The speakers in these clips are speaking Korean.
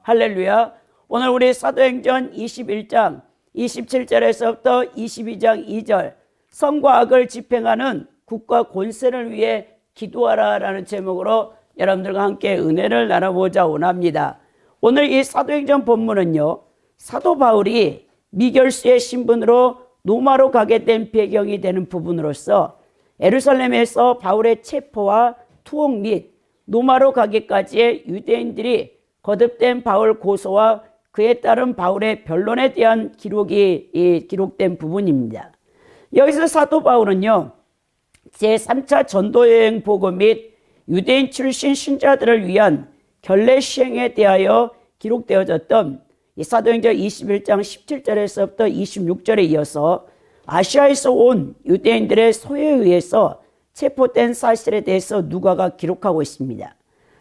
할렐루야. 오늘 우리 사도행전 21장 27절에서부터 22장 2절 선과 악을 집행하는 국가 권세를 위해 기도하라라는 제목으로 여러분들과 함께 은혜를 나눠보자 원합니다. 오늘 이 사도행전 본문은요, 사도 바울이 미결수의 신분으로 로마로 가게 된 배경이 되는 부분으로서 예루살렘에서 바울의 체포와 투옥 및 로마로 가기까지의 유대인들이 거듭된 바울 고소와 그에 따른 바울의 변론에 대한 기록이 기록된 부분입니다. 여기서 사도 바울은요, 제3차 전도여행 보고 및 유대인 출신 신자들을 위한 결례 시행에 대하여 기록되어졌던 사도행전 21장 17절에서부터 26절에 이어서 아시아에서 온 유대인들의 소유에 의해서 체포된 사실에 대해서 누가가 기록하고 있습니다.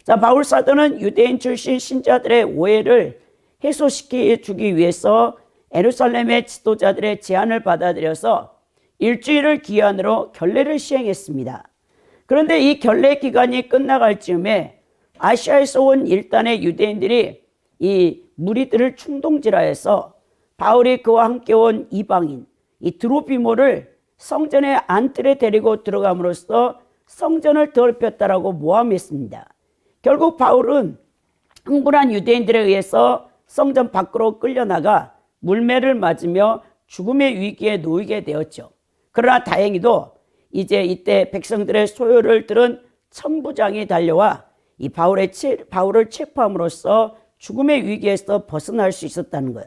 자, 바울 사도는 유대인 출신 신자들의 오해를 해소시켜 주기 위해서 예루살렘의 지도자들의 제안을 받아들여서 일주일을 기한으로 결례를 시행했습니다. 그런데 이 결례 기간이 끝나갈 즈음에 아시아에서 온 일단의 유대인들이 이 무리들을 충동질하여서 바울이 그와 함께 온 이방인 이 드로피모를 성전의 안뜰에 데리고 들어감으로써 성전을 더럽혔다라고 모함했습니다. 결국 바울은 흥분한 유대인들에 의해서 성전 밖으로 끌려나가 물매를 맞으며 죽음의 위기에 놓이게 되었죠. 그러나 다행히도 이제 이때 백성들의 소요를 들은 천부장이 달려와 이 바울을 체포함으로써 죽음의 위기에서 벗어날 수 있었다는 거예요.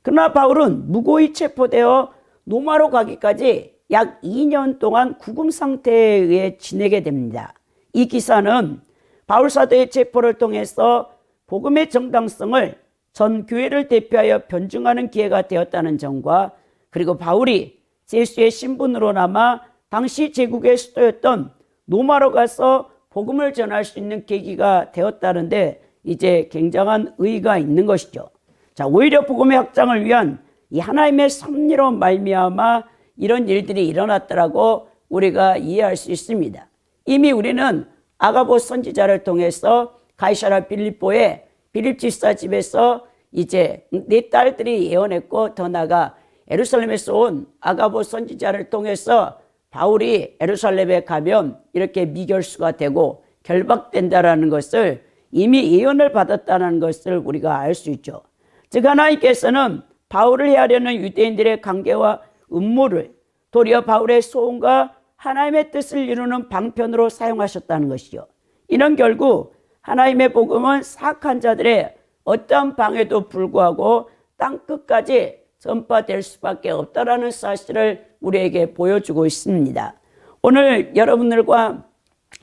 그러나 바울은 무고히 체포되어 로마로 가기까지 약 2년 동안 구금 상태에 의해 지내게 됩니다. 이 기사는 바울 사도의 체포를 통해서 복음의 정당성을 전 교회를 대표하여 변증하는 기회가 되었다는 점과 그리고 바울이 제수의 신분으로 남아 당시 제국의 수도였던 로마로 가서 복음을 전할 수 있는 계기가 되었다는데 이제 굉장한 의의가 있는 것이죠. 자, 오히려 복음의 확장을 위한 이 하나님의 섭리로 말미암아 이런 일들이 일어났더라고 우리가 이해할 수 있습니다. 이미 우리는 아가보 선지자를 통해서 가이사랴 빌립보의 빌립 지사 집에서 이제 네 딸들이 예언했고 더 나아가 예루살렘에서 온 아가보 선지자를 통해서 바울이 예루살렘에 가면 이렇게 미결수가 되고 결박된다라는 것을 이미 예언을 받았다는 것을 우리가 알 수 있죠. 즉 하나님께서는 바울을 해하려는 유대인들의 관계와 음모를 도리어 바울의 소원과 하나님의 뜻을 이루는 방편으로 사용하셨다는 것이죠. 이는 결국 하나님의 복음은 사악한 자들의 어떠한 방해도 불구하고 땅끝까지 전파될 수밖에 없다라는 사실을 우리에게 보여주고 있습니다. 오늘 여러분들과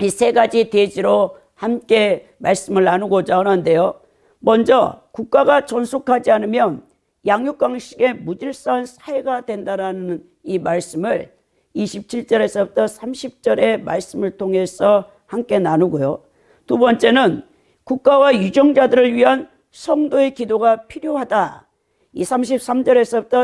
이 세 가지 대지로 함께 말씀을 나누고자 하는데요. 먼저 국가가 존속하지 않으면 양육강식의 무질서한 사회가 된다라는 이 말씀을 27절에서부터 30절의 말씀을 통해서 함께 나누고요. 두 번째는 국가와 유정자들을 위한 성도의 기도가 필요하다. 이 33절에서부터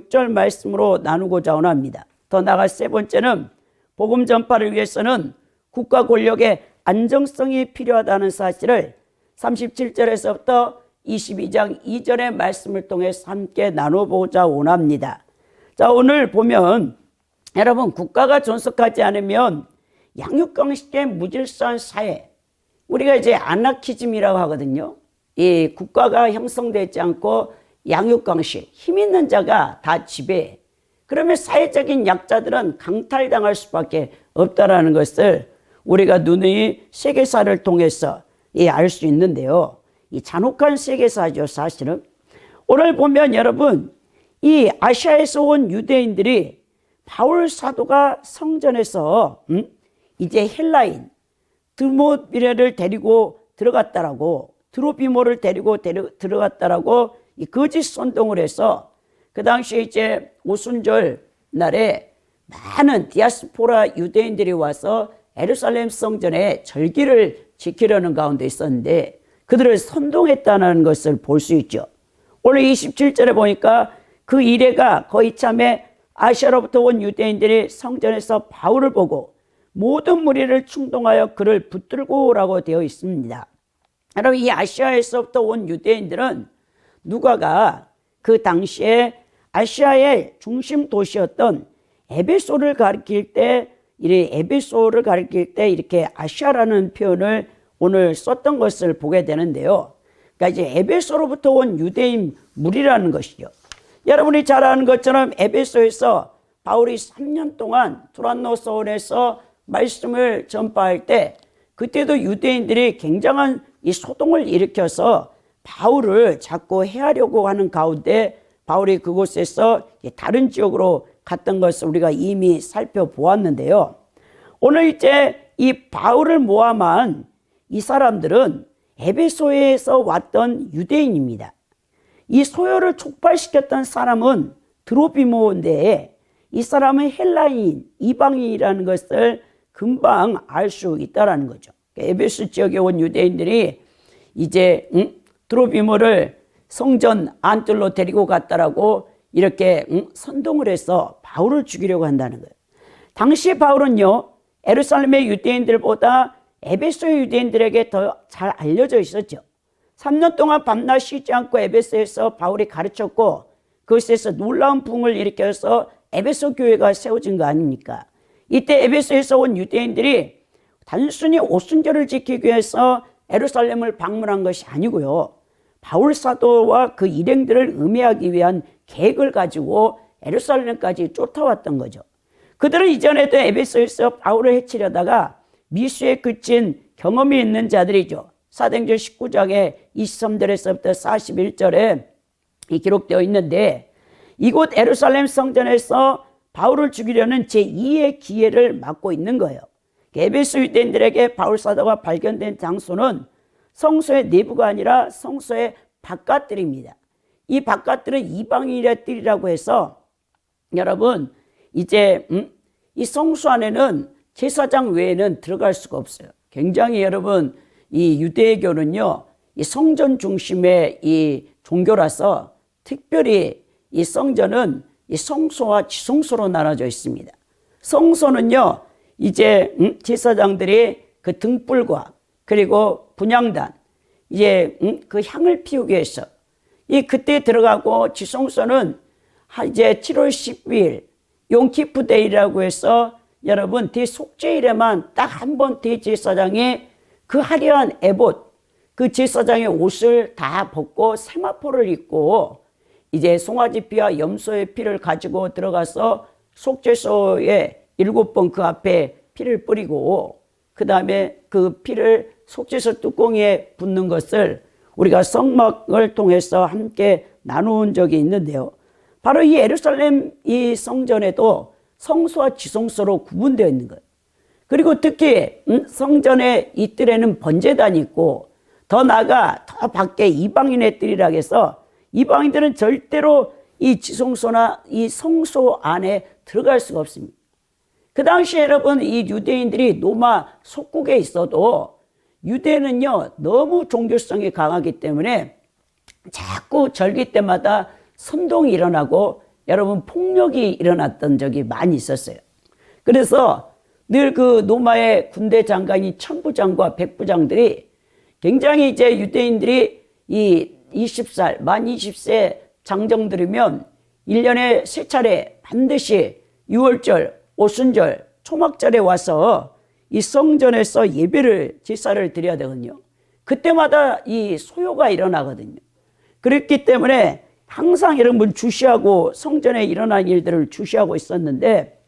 36절 말씀으로 나누고자 원합니다. 더 나아가 세 번째는 복음 전파를 위해서는 국가 권력의 안정성이 필요하다는 사실을 37절에서부터 22장 2절의 말씀을 통해서 함께 나눠보자 원합니다. 자, 오늘 보면 여러분 국가가 존속하지 않으면 양육강식의 무질서한 사회, 우리가 이제 아나키즘이라고 하거든요. 이 국가가 형성되지 않고 양육강식, 힘 있는 자가 다 지배해. 그러면 사회적인 약자들은 강탈당할 수밖에 없다라는 것을 우리가 누누이 세계사를 통해서 알 수 있는데요. 이 잔혹한 세계사죠, 사실은. 오늘 보면 여러분, 이 아시아에서 온 유대인들이 바울 사도가 성전에서 이제 헬라인 드모비레를 데리고 들어갔다라고, 드로비모를 데리고 들어갔다라고 이 거짓 선동을 해서 그 당시에 이제 오순절 날에 많은 디아스포라 유대인들이 와서 예루살렘 성전에 절기를 지키려는 가운데 있었는데 그들을 선동했다는 것을 볼 수 있죠. 오늘 27절에 보니까 그 이래가 거의 참에 아시아로부터 온 유대인들이 성전에서 바울을 보고 모든 무리를 충동하여 그를 붙들고 오라고 되어 있습니다. 여러분, 이 아시아에서부터 온 유대인들은 누가가 그 당시에 아시아의 중심 도시였던 에베소를 가리킬 때 이렇게 아시아라는 표현을 오늘 썼던 것을 보게 되는데요. 그러니까 이제 에베소로부터 온 유대인 무리라는 것이죠. 여러분이 잘 아는 것처럼 에베소에서 바울이 3년 동안 두란노 서원에서 말씀을 전파할 때 그때도 유대인들이 굉장한 이 소동을 일으켜서 바울을 자꾸 해하려고 하는 가운데 바울이 그곳에서 다른 지역으로 갔던 것을 우리가 이미 살펴보았는데요. 오늘 이제 이 바울을 모함한 이 사람들은 에베소에서 왔던 유대인입니다. 이 소요를 촉발시켰던 사람은 드로비모인데 이 사람은 헬라인, 이방인이라는 것을 금방 알 수 있다는 거죠. 에베소 지역에 온 유대인들이 이제 드로비모를 성전 안뜰로 데리고 갔다라고 이렇게 선동을 해서 바울을 죽이려고 한다는 거예요. 당시 바울은요, 예루살렘의 유대인들보다 에베소의 유대인들에게 더 잘 알려져 있었죠. 3년 동안 밤낮 쉬지 않고 에베소에서 바울이 가르쳤고 그것에서 놀라운 부흥을 일으켜서 에베소 교회가 세워진 거 아닙니까? 이때 에베소에서 온 유대인들이 단순히 오순절을 지키기 위해서 예루살렘을 방문한 것이 아니고요, 바울 사도와 그 일행들을 음해하기 위한 계획을 가지고 예루살렘까지 쫓아왔던 거죠. 그들은 이전에도 에베소에서 바울을 해치려다가 미수에 그친 경험이 있는 자들이죠. 사도행전 19장에 23절에서부터 41절에 기록되어 있는데, 이곳 예루살렘 성전에서 바울을 죽이려는 제2의 기회를 맞고 있는 거예요. 에베소 유대인들에게 바울 사도가 발견된 장소는 성소의 내부가 아니라 성소의 바깥들입니다. 이 바깥들은 이방인의 뜰이라고 해서 여러분, 이제 이 성소 안에는 제사장 외에는 들어갈 수가 없어요. 굉장히 여러분, 이 유대교는요, 이 성전 중심의 이 종교라서 특별히 이 성전은 이 성소와 지성소로 나눠져 있습니다. 성소는요, 이제 제사장들이 그 등불과 그리고 분향단, 이제 그 향을 피우기 위해서 이 그때 들어가고, 지성소는 이제 7월 10일 용키프데이라고 해서 여러분 대속죄일에만 딱 한 번 대제사장이 그 화려한 에봇, 그 제사장의 옷을 다 벗고 세마포를 입고 이제 송아지 피와 염소의 피를 가지고 들어가서 속죄소에 7번 그 앞에 피를 뿌리고 그 다음에 그 피를 속죄소 뚜껑에 붓는 것을 우리가 성막을 통해서 함께 나눈 적이 있는데요. 바로 이 예루살렘 이 성전에도 성소와 지성소로 구분되어 있는 거예요. 그리고 특히 성전의 이 뜰에는 번제단이 있고, 더 나아가 더 밖에 이방인의 뜰이라고 해서 이방인들은 절대로 이 지성소나 이 성소 안에 들어갈 수가 없습니다. 그 당시에 여러분, 이 유대인들이 로마 속국에 있어도 유대는요, 너무 종교성이 강하기 때문에 자꾸 절기 때마다 선동이 일어나고 여러분 폭력이 일어났던 적이 많이 있었어요. 그래서 늘 그 로마의 군대 장관이 천부장과 백부장들이 굉장히 이제 유대인들이 이 20살, 만 20세 장정들이면 1년에 3차례 반드시 6월절, 오순절, 초막절에 와서 이 성전에서 예배를, 제사를 드려야 되거든요. 그때마다 이 소요가 일어나거든요. 그렇기 때문에 항상 여러분 주시하고 성전에 일어난 일들을 주시하고 있었는데,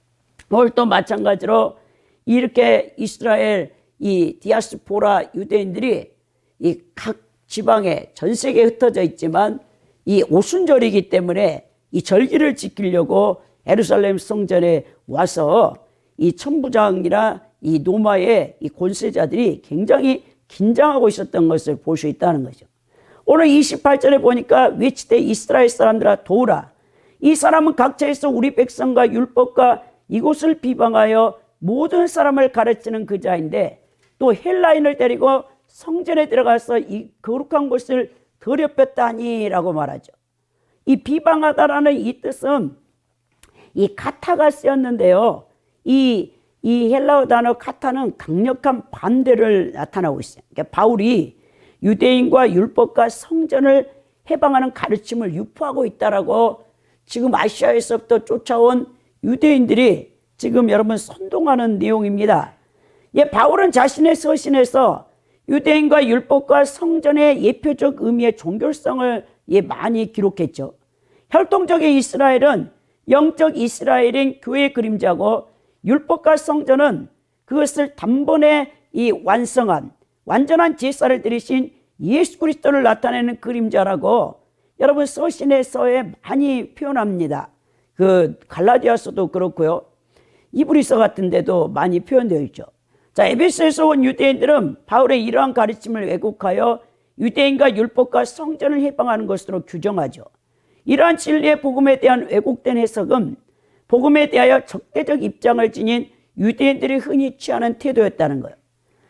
오늘 또 마찬가지로 이렇게 이스라엘 이 디아스포라 유대인들이 이 각 지방에 전 세계에 흩어져 있지만 이 오순절이기 때문에 이 절기를 지키려고 예루살렘 성전에 와서 이 천부장이나 이 로마의 이 권세자들이 굉장히 긴장하고 있었던 것을 볼 수 있다는 거죠. 오늘 28절에 보니까 외치되 이스라엘 사람들아 도우라. 이 사람은 각처에서 우리 백성과 율법과 이곳을 비방하여 모든 사람을 가르치는 그 자인데 또 헬라인을 데리고 성전에 들어가서 이 거룩한 곳을 더럽혔다니라고 말하죠. 이 비방하다라는 이 뜻은 이 카타가 쓰였는데요. 이 헬라어 단어 카타는 강력한 반대를 나타나고 있어요. 그러니까 바울이 유대인과 율법과 성전을 해방하는 가르침을 유포하고 있다라고 지금 아시아에서부터 쫓아온 유대인들이 지금 여러분 선동하는 내용입니다. 예, 바울은 자신의 서신에서 유대인과 율법과 성전의 예표적 의미의 종교성을 많이 기록했죠. 혈통적인 이스라엘은 영적 이스라엘인 교회의 그림자고, 율법과 성전은 그것을 단번에 완성한 완전한 제사를 드리신 예수 그리스도를 나타내는 그림자라고 여러분 서신에서에 많이 표현합니다. 그 갈라디아서도 그렇고요, 이브리서 같은 데도 많이 표현되어 있죠. 자, 에베소에서 온 유대인들은 바울의 이러한 가르침을 왜곡하여 유대인과 율법과 성전을 해방하는 것으로 규정하죠. 이러한 진리의 복음에 대한 왜곡된 해석은 복음에 대하여 적대적 입장을 지닌 유대인들이 흔히 취하는 태도였다는 거예요.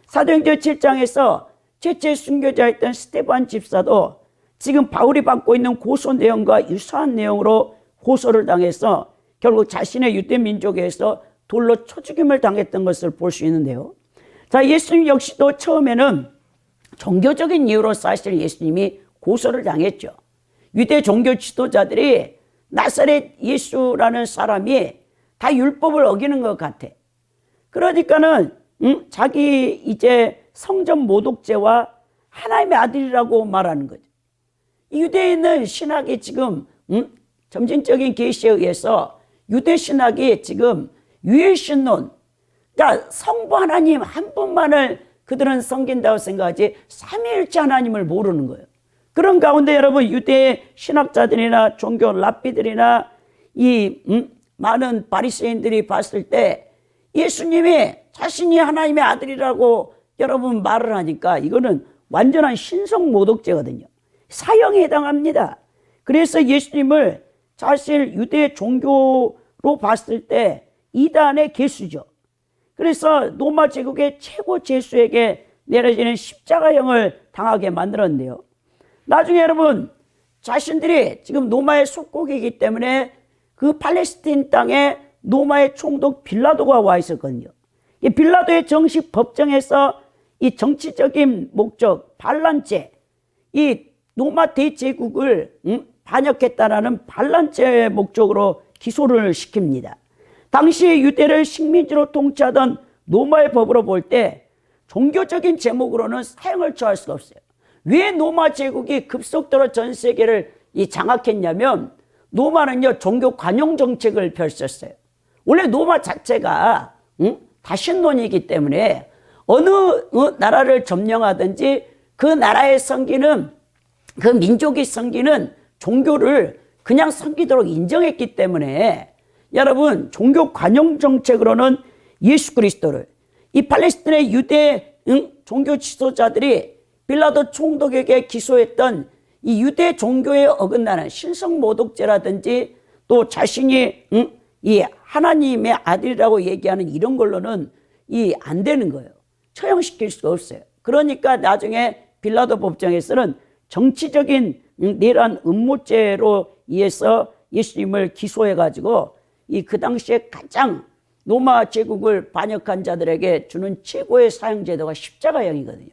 사도행전 7장에서 최초의 순교자였던 스데반 집사도 지금 바울이 받고 있는 고소 내용과 유사한 내용으로 고소를 당해서 결국 자신의 유대 민족에서 돌로 쳐 죽임을 당했던 것을 볼 수 있는데요. 자, 예수님 역시도 처음에는 종교적인 이유로 사실 예수님이 고소를 당했죠. 유대 종교 지도자들이 나사렛 예수라는 사람이 다 율법을 어기는 것 같아. 그러니까는 자기 이제 성전 모독죄와 하나님의 아들이라고 말하는 거죠. 유대인은 신학이 지금 점진적인 계시에 의해서 유대 신학이 지금 유일신론, 그러니까 성부 하나님 한 분만을 그들은 섬긴다고 생각하지 삼위일체 하나님을 모르는 거예요. 그런 가운데 여러분 유대 신학자들이나 종교 랍비들이나 이 많은 바리새인들이 봤을 때 예수님이 자신이 하나님의 아들이라고 여러분 말을 하니까 이거는 완전한 신성 모독죄거든요. 사형에 해당합니다. 그래서 예수님을 사실 유대 종교로 봤을 때 이단의 개수죠. 그래서 로마 제국의 최고 제수에게 내려지는 십자가형을 당하게 만들었는데요. 나중에 여러분 자신들이 지금 로마의 속국이기 때문에 그 팔레스틴 땅에 로마의 총독 빌라도가 와 있었거든요. 이 빌라도의 정식 법정에서 이 정치적인 목적, 반란죄, 이 로마 대제국을 반역했다라는 반란죄의 목적으로 기소를 시킵니다. 당시 유대를 식민지로 통치하던 로마의 법으로 볼 때 종교적인 제목으로는 사형을 처할 수가 없어요. 왜 로마 제국이 급속도로 전 세계를 장악했냐면 로마는요 종교 관용 정책을 펼쳤어요. 원래 로마 자체가 다신론이기 때문에 어느 나라를 점령하든지 그 나라의 섬기는 그 민족이 섬기는 종교를 그냥 섬기도록 인정했기 때문에 여러분 종교 관용 정책으로는 예수 그리스도를 이 팔레스틴의 유대 종교 지도자들이 빌라도 총독에게 기소했던 이 유대 종교에 어긋나는 신성 모독죄라든지 또 자신이 이 하나님의 아들이라고 얘기하는 이런 걸로는 안 되는 거예요. 처형시킬 수가 없어요. 그러니까 나중에 빌라도 법정에서는 정치적인 내란 음모죄로 의해서 예수님을 기소해가지고 그 당시에 가장 로마 제국을 반역한 자들에게 주는 최고의 사형 제도가 십자가형이거든요.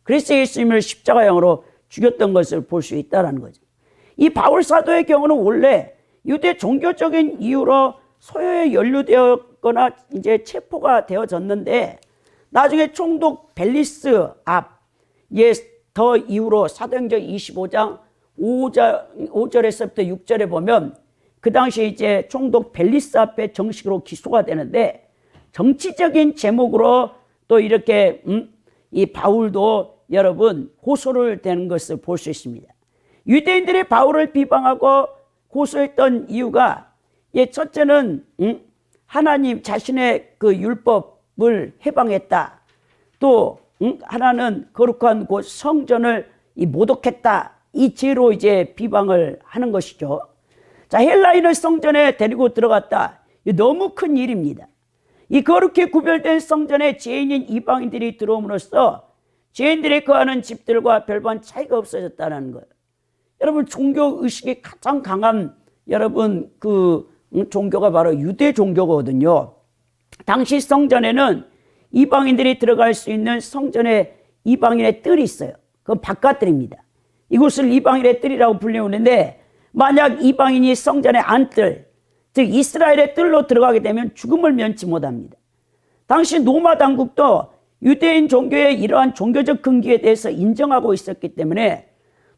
그래서 예수님을 십자가형으로 죽였던 것을 볼 수 있다는 거죠. 이 바울 사도의 경우는 원래 유대 종교적인 이유로 소요에 연루되었거나 이제 체포가 되어졌는데 나중에 총독 벨리스 더 이후로 사도행전 25장 5절에서부터 6절에 보면 그 당시 이제 총독 벨리스 앞에 정식으로 기소가 되는데 정치적인 제목으로 또 이렇게 이 바울도 여러분 고소를 되는 것을 볼 수 있습니다. 유대인들이 바울을 비방하고 고소했던 이유가 첫째는 하나님 자신의 그 율법을 해방했다. 또 하나는 거룩한 곳 성전을 모독했다. 이 죄로 이제 비방을 하는 것이죠. 자, 헬라인을 성전에 데리고 들어갔다. 너무 큰 일입니다. 이 거룩히 구별된 성전에 죄인인 이방인들이 들어옴으로써 죄인들이 거하는 집들과 별반 차이가 없어졌다는 거예요. 여러분 종교 의식이 가장 강한 여러분 그 종교가 바로 유대 종교거든요. 당시 성전에는 이방인들이 들어갈 수 있는 성전에 이방인의 뜰이 있어요. 그건 바깥들입니다. 이곳을 이방인의 뜰이라고 불리우는데 만약 이방인이 성전의 안뜰, 즉 이스라엘의 뜰로 들어가게 되면 죽음을 면치 못합니다. 당시 로마 당국도 유대인 종교의 이러한 종교적 금기에 대해서 인정하고 있었기 때문에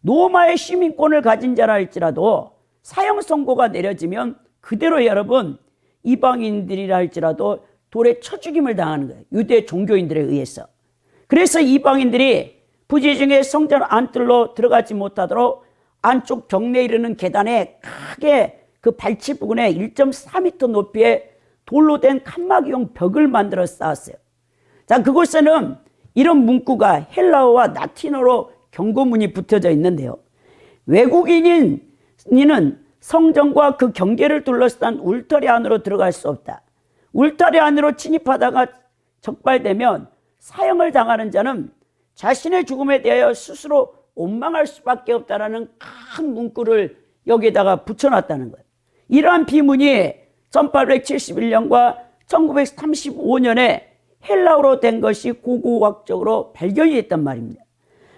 로마의 시민권을 가진 자라 할지라도 사형 선고가 내려지면 그대로 여러분 이방인들이라 할지라도 돌에 쳐 죽임을 당하는 거예요. 유대 종교인들에 의해서. 그래서 이방인들이 부지 중에 성전 안뜰로 들어가지 못하도록 안쪽 경내에 이르는 계단에 크게 그 발치 부근에 1.4m 높이의 돌로 된 칸막이용 벽을 만들어 쌓았어요. 자, 그곳에는 이런 문구가 헬라어와 라틴어로 경고문이 붙여져 있는데요. 외국인은 성전과 그 경계를 둘러싼 울타리 안으로 들어갈 수 없다. 울타리 안으로 침입하다가 적발되면 사형을 당하는 자는 자신의 죽음에 대하여 스스로 원망할 수밖에 없다라는 큰 문구를 여기에다가 붙여놨다는 거예요. 이러한 비문이 1871년과 1935년에 헬라어로 된 것이 고고학적으로 발견이 됐단 말입니다.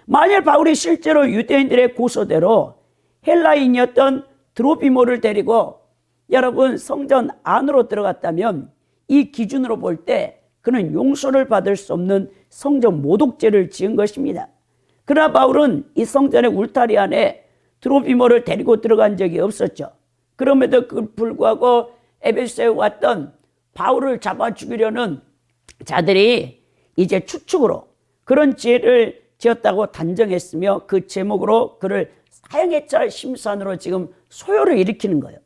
만일 바울이 실제로 유대인들의 고소대로 헬라인이었던 드로피모를 데리고 여러분 성전 안으로 들어갔다면 이 기준으로 볼 때 그는 용서를 받을 수 없는 성전 모독죄를 지은 것입니다. 그러나 바울은 이 성전의 울타리 안에 드로피모를 데리고 들어간 적이 없었죠. 그럼에도 불구하고 에베소에 왔던 바울을 잡아 죽이려는 자들이 이제 추측으로 그런 죄를 지었다고 단정했으며 그 제목으로 그를 사형해찰 심산으로 지금 소요를 일으키는 거예요.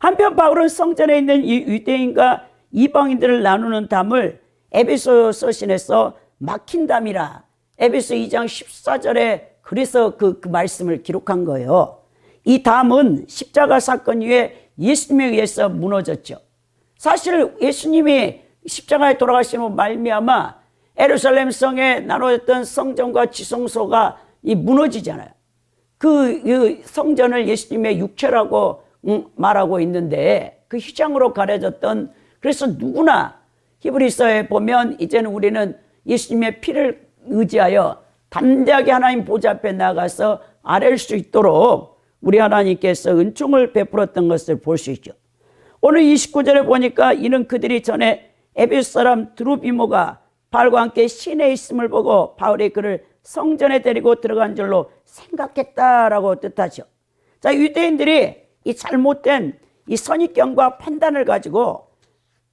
한편 바울은 성전에 있는 이 유대인과 이방인들을 나누는 담을 에베소 서신에서 막힌 담이라 에베소 2장 14절에 그래서 그 말씀을 기록한 거예요. 이 담은 십자가 사건 이후에 예수님에 의해서 무너졌죠. 사실 예수님이 십자가에 돌아가시는 말미암아 예루살렘 성에 나눠졌던 성전과 지성소가 무너지잖아요. 그 성전을 예수님의 육체라고 말하고 있는데 그 휘장으로 가려졌던, 그래서 누구나 히브리서에 보면 이제는 우리는 예수님의 피를 의지하여 담대하게 하나님 보좌 앞에 나가서 아뢰일 수 있도록 우리 하나님께서 은총을 베풀었던 것을 볼 수 있죠. 오늘 29절에 보니까 이는 그들이 전에 에베소 사람 드로피모가 바울과 함께 시내에 있음을 보고 바울이 그를 성전에 데리고 들어간 줄로 생각했다라고 뜻하죠. 자, 유대인들이 이 잘못된 이 선입견과 판단을 가지고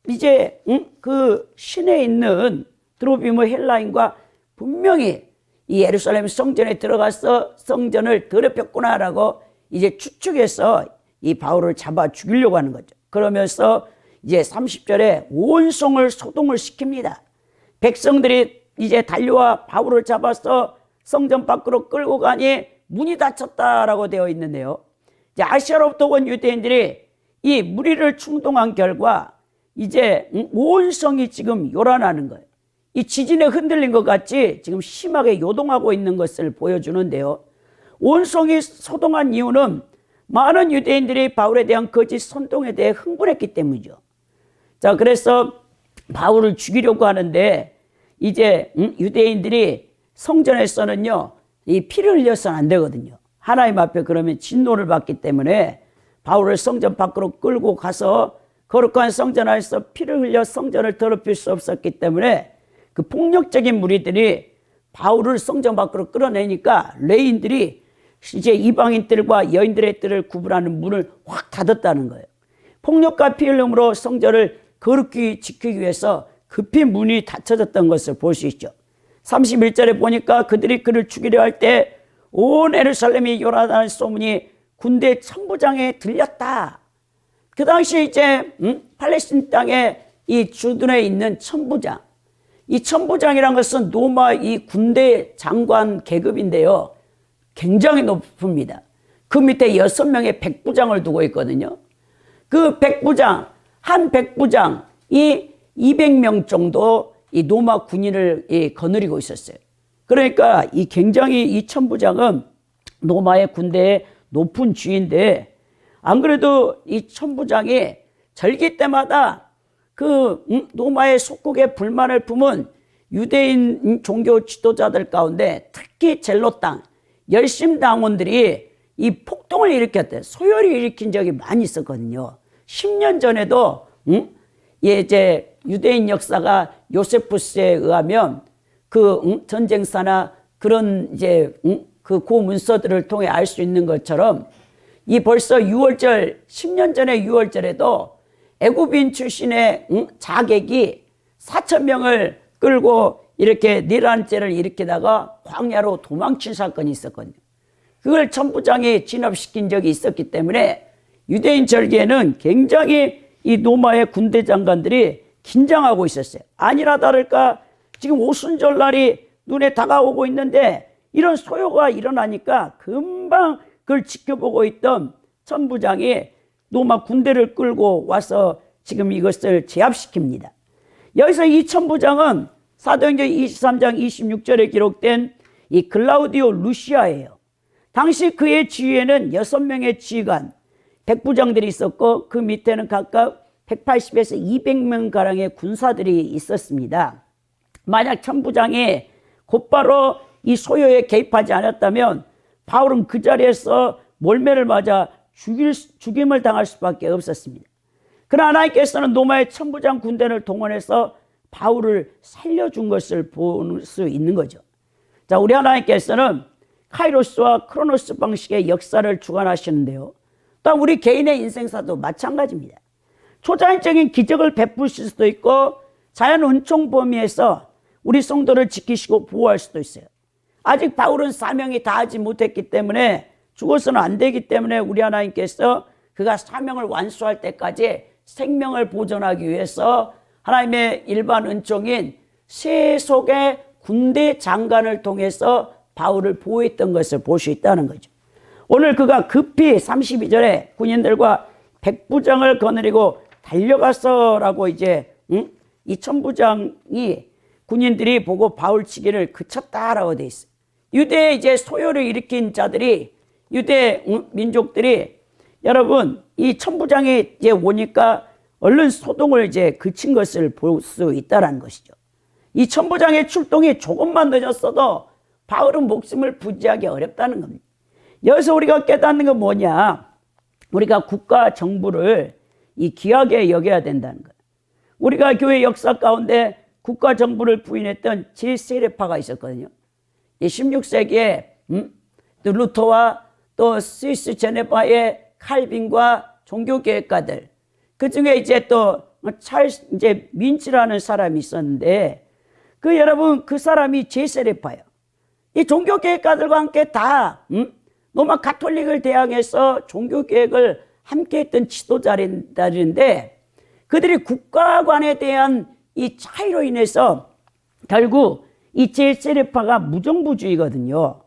이제 그 시내에 있는 드로피모 헬라인과 분명히 이 예루살렘 성전에 들어가서 성전을 더럽혔구나라고 이제 추측해서 이 바울을 잡아 죽이려고 하는 거죠. 그러면서 이제 30절에 온 성을 소동을 시킵니다. 백성들이 이제 달려와 바울을 잡아서 성전 밖으로 끌고 가니 문이 닫혔다라고 되어 있는데요. 이제 아시아로부터 온 유대인들이 이 무리를 충동한 결과 이제 온 성이 지금 요란하는 거예요. 이 지진에 흔들린 것 같이 지금 심하게 요동하고 있는 것을 보여주는데요. 온 성이 소동한 이유는 많은 유대인들이 바울에 대한 거짓 선동에 대해 흥분했기 때문이죠. 자, 그래서 바울을 죽이려고 하는데 이제 유대인들이 성전에서는요 이 피를 흘려서는 안 되거든요. 하나님 앞에 그러면 진노를 받기 때문에 바울을 성전 밖으로 끌고 가서 거룩한 성전 안에서 피를 흘려 성전을 더럽힐 수 없었기 때문에 그 폭력적인 무리들이 바울을 성전 밖으로 끌어내니까 레인들이 이제 이방인들과 여인들의 뜰을 구분하는 문을 확 닫았다는 거예요. 폭력과 피 흘림으로 성전을 거룩히 지키기 위해서 급히 문이 닫혀졌던 것을 볼 수 있죠. 31절에 보니까 그들이 그를 죽이려 할 때 온 예루살렘이 요란하는 소문이 군대 천부장에 들렸다. 그 당시 이제 팔레스틴 땅에 이 주둔에 있는 천부장, 이 천부장이란 것은 로마 이 군대 장관 계급인데요. 굉장히 높습니다. 그 밑에 6명의 백부장을 두고 있거든요. 그 백부장, 한 백부장이 200명 정도 이 로마 군인을 거느리고 있었어요. 그러니까 이 굉장히 이 천부장은 로마의 군대의 높은 주인데, 안 그래도 이 천부장이 절기 때마다 그 로마의 속국에 불만을 품은 유대인 종교 지도자들 가운데 특히 젤로 땅 열심 당원들이 이 폭동을 일으켰대. 소요를 일으킨 적이 많이 있었거든요. 10년 전에도 이제 유대인 역사가 요세푸스에 의하면 그 전쟁사나 그런 이제 그 고문서들을 통해 알 수 있는 것처럼 이 벌써 6월절 10년 전에 6월절에도 애굽인 출신의 자객이 4,000명을 끌고 이렇게 내란죄를 일으키다가 광야로 도망친 사건이 있었거든요. 그걸 천부장이 진압시킨 적이 있었기 때문에 유대인 절기에는 굉장히 이 로마의 군대 장관들이 긴장하고 있었어요. 아니나 다를까 지금 오순절날이 눈에 다가오고 있는데 이런 소요가 일어나니까 금방 그걸 지켜보고 있던 천부장이 로마 군대를 끌고 와서 지금 이것을 제압시킵니다. 여기서 이 천부장은 사도행전 23장 26절에 기록된 이 글라우디오 루시아예요. 당시 그의 지휘에는 6명의 지휘관, 백부장들이 있었고 그 밑에는 각각 180에서 200명 가량의 군사들이 있었습니다. 만약 천부장이 곧바로 이 소요에 개입하지 않았다면 바울은 그 자리에서 몰매를 맞아 죽임을 당할 수밖에 없었습니다. 그러나 하나님께서는 로마의 천부장 군대를 동원해서 바울을 살려준 것을 볼 수 있는 거죠. 자, 우리 하나님께서는 카이로스와 크로노스 방식의 역사를 주관하시는데요. 또 우리 개인의 인생사도 마찬가지입니다. 초자연적인 기적을 베푸실 수도 있고 자연 은총 범위에서 우리 성도를 지키시고 보호할 수도 있어요. 아직 바울은 사명이 다하지 못했기 때문에 죽어서는 안 되기 때문에 우리 하나님께서 그가 사명을 완수할 때까지 생명을 보존하기 위해서 하나님의 일반 은총인 세속의 군대 장관을 통해서 바울을 보호했던 것을 볼 수 있다는 거죠. 오늘 그가 급히 32절에 군인들과 백부장을 거느리고 달려가서라고 이제 이 천부장이 군인들이 보고 바울 치기를 그쳤다라고 돼 있어요. 유대에 이제 소요를 일으킨 자들이 유대 민족들이 여러분 이 천부장이 이제 오니까 얼른 소동을 이제 그친 것을 볼 수 있다라는 것이죠. 이 천부장의 출동이 조금만 늦었어도 바울은 목숨을 부지하기 어렵다는 겁니다. 여기서 우리가 깨닫는 건 뭐냐? 우리가 국가 정부를 이 귀하게 여겨야 된다는 거예요. 우리가 교회 역사 가운데 국가 정부를 부인했던 제3세력파가 있었거든요. 16세기에 루터와 또 스위스 제네바의 칼빈과 종교개혁가들, 그 중에 이제 또 찰스 이제 민츠라는 사람이 있었는데 그 여러분 그 사람이 제3세력파예요. 이 종교개혁가들과 함께 다 로마 가톨릭을 대항해서 종교개혁을 함께했던 지도자들인데 그들이 국가관에 대한 이 차이로 인해서 결국 이 제1세력파가 무정부주의거든요.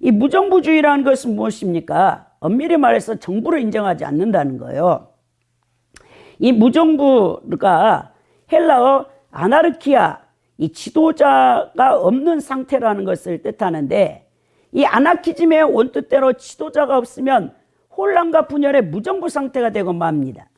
이 무정부주의라는 것은 무엇입니까? 엄밀히 말해서 정부를 인정하지 않는다는 거예요. 이 무정부가 헬라어 아나르키아, 이 지도자가 없는 상태라는 것을 뜻하는데 이 아나키즘의 원뜻대로 지도자가 없으면 혼란과 분열의 무정부 상태가 되고 맙니다.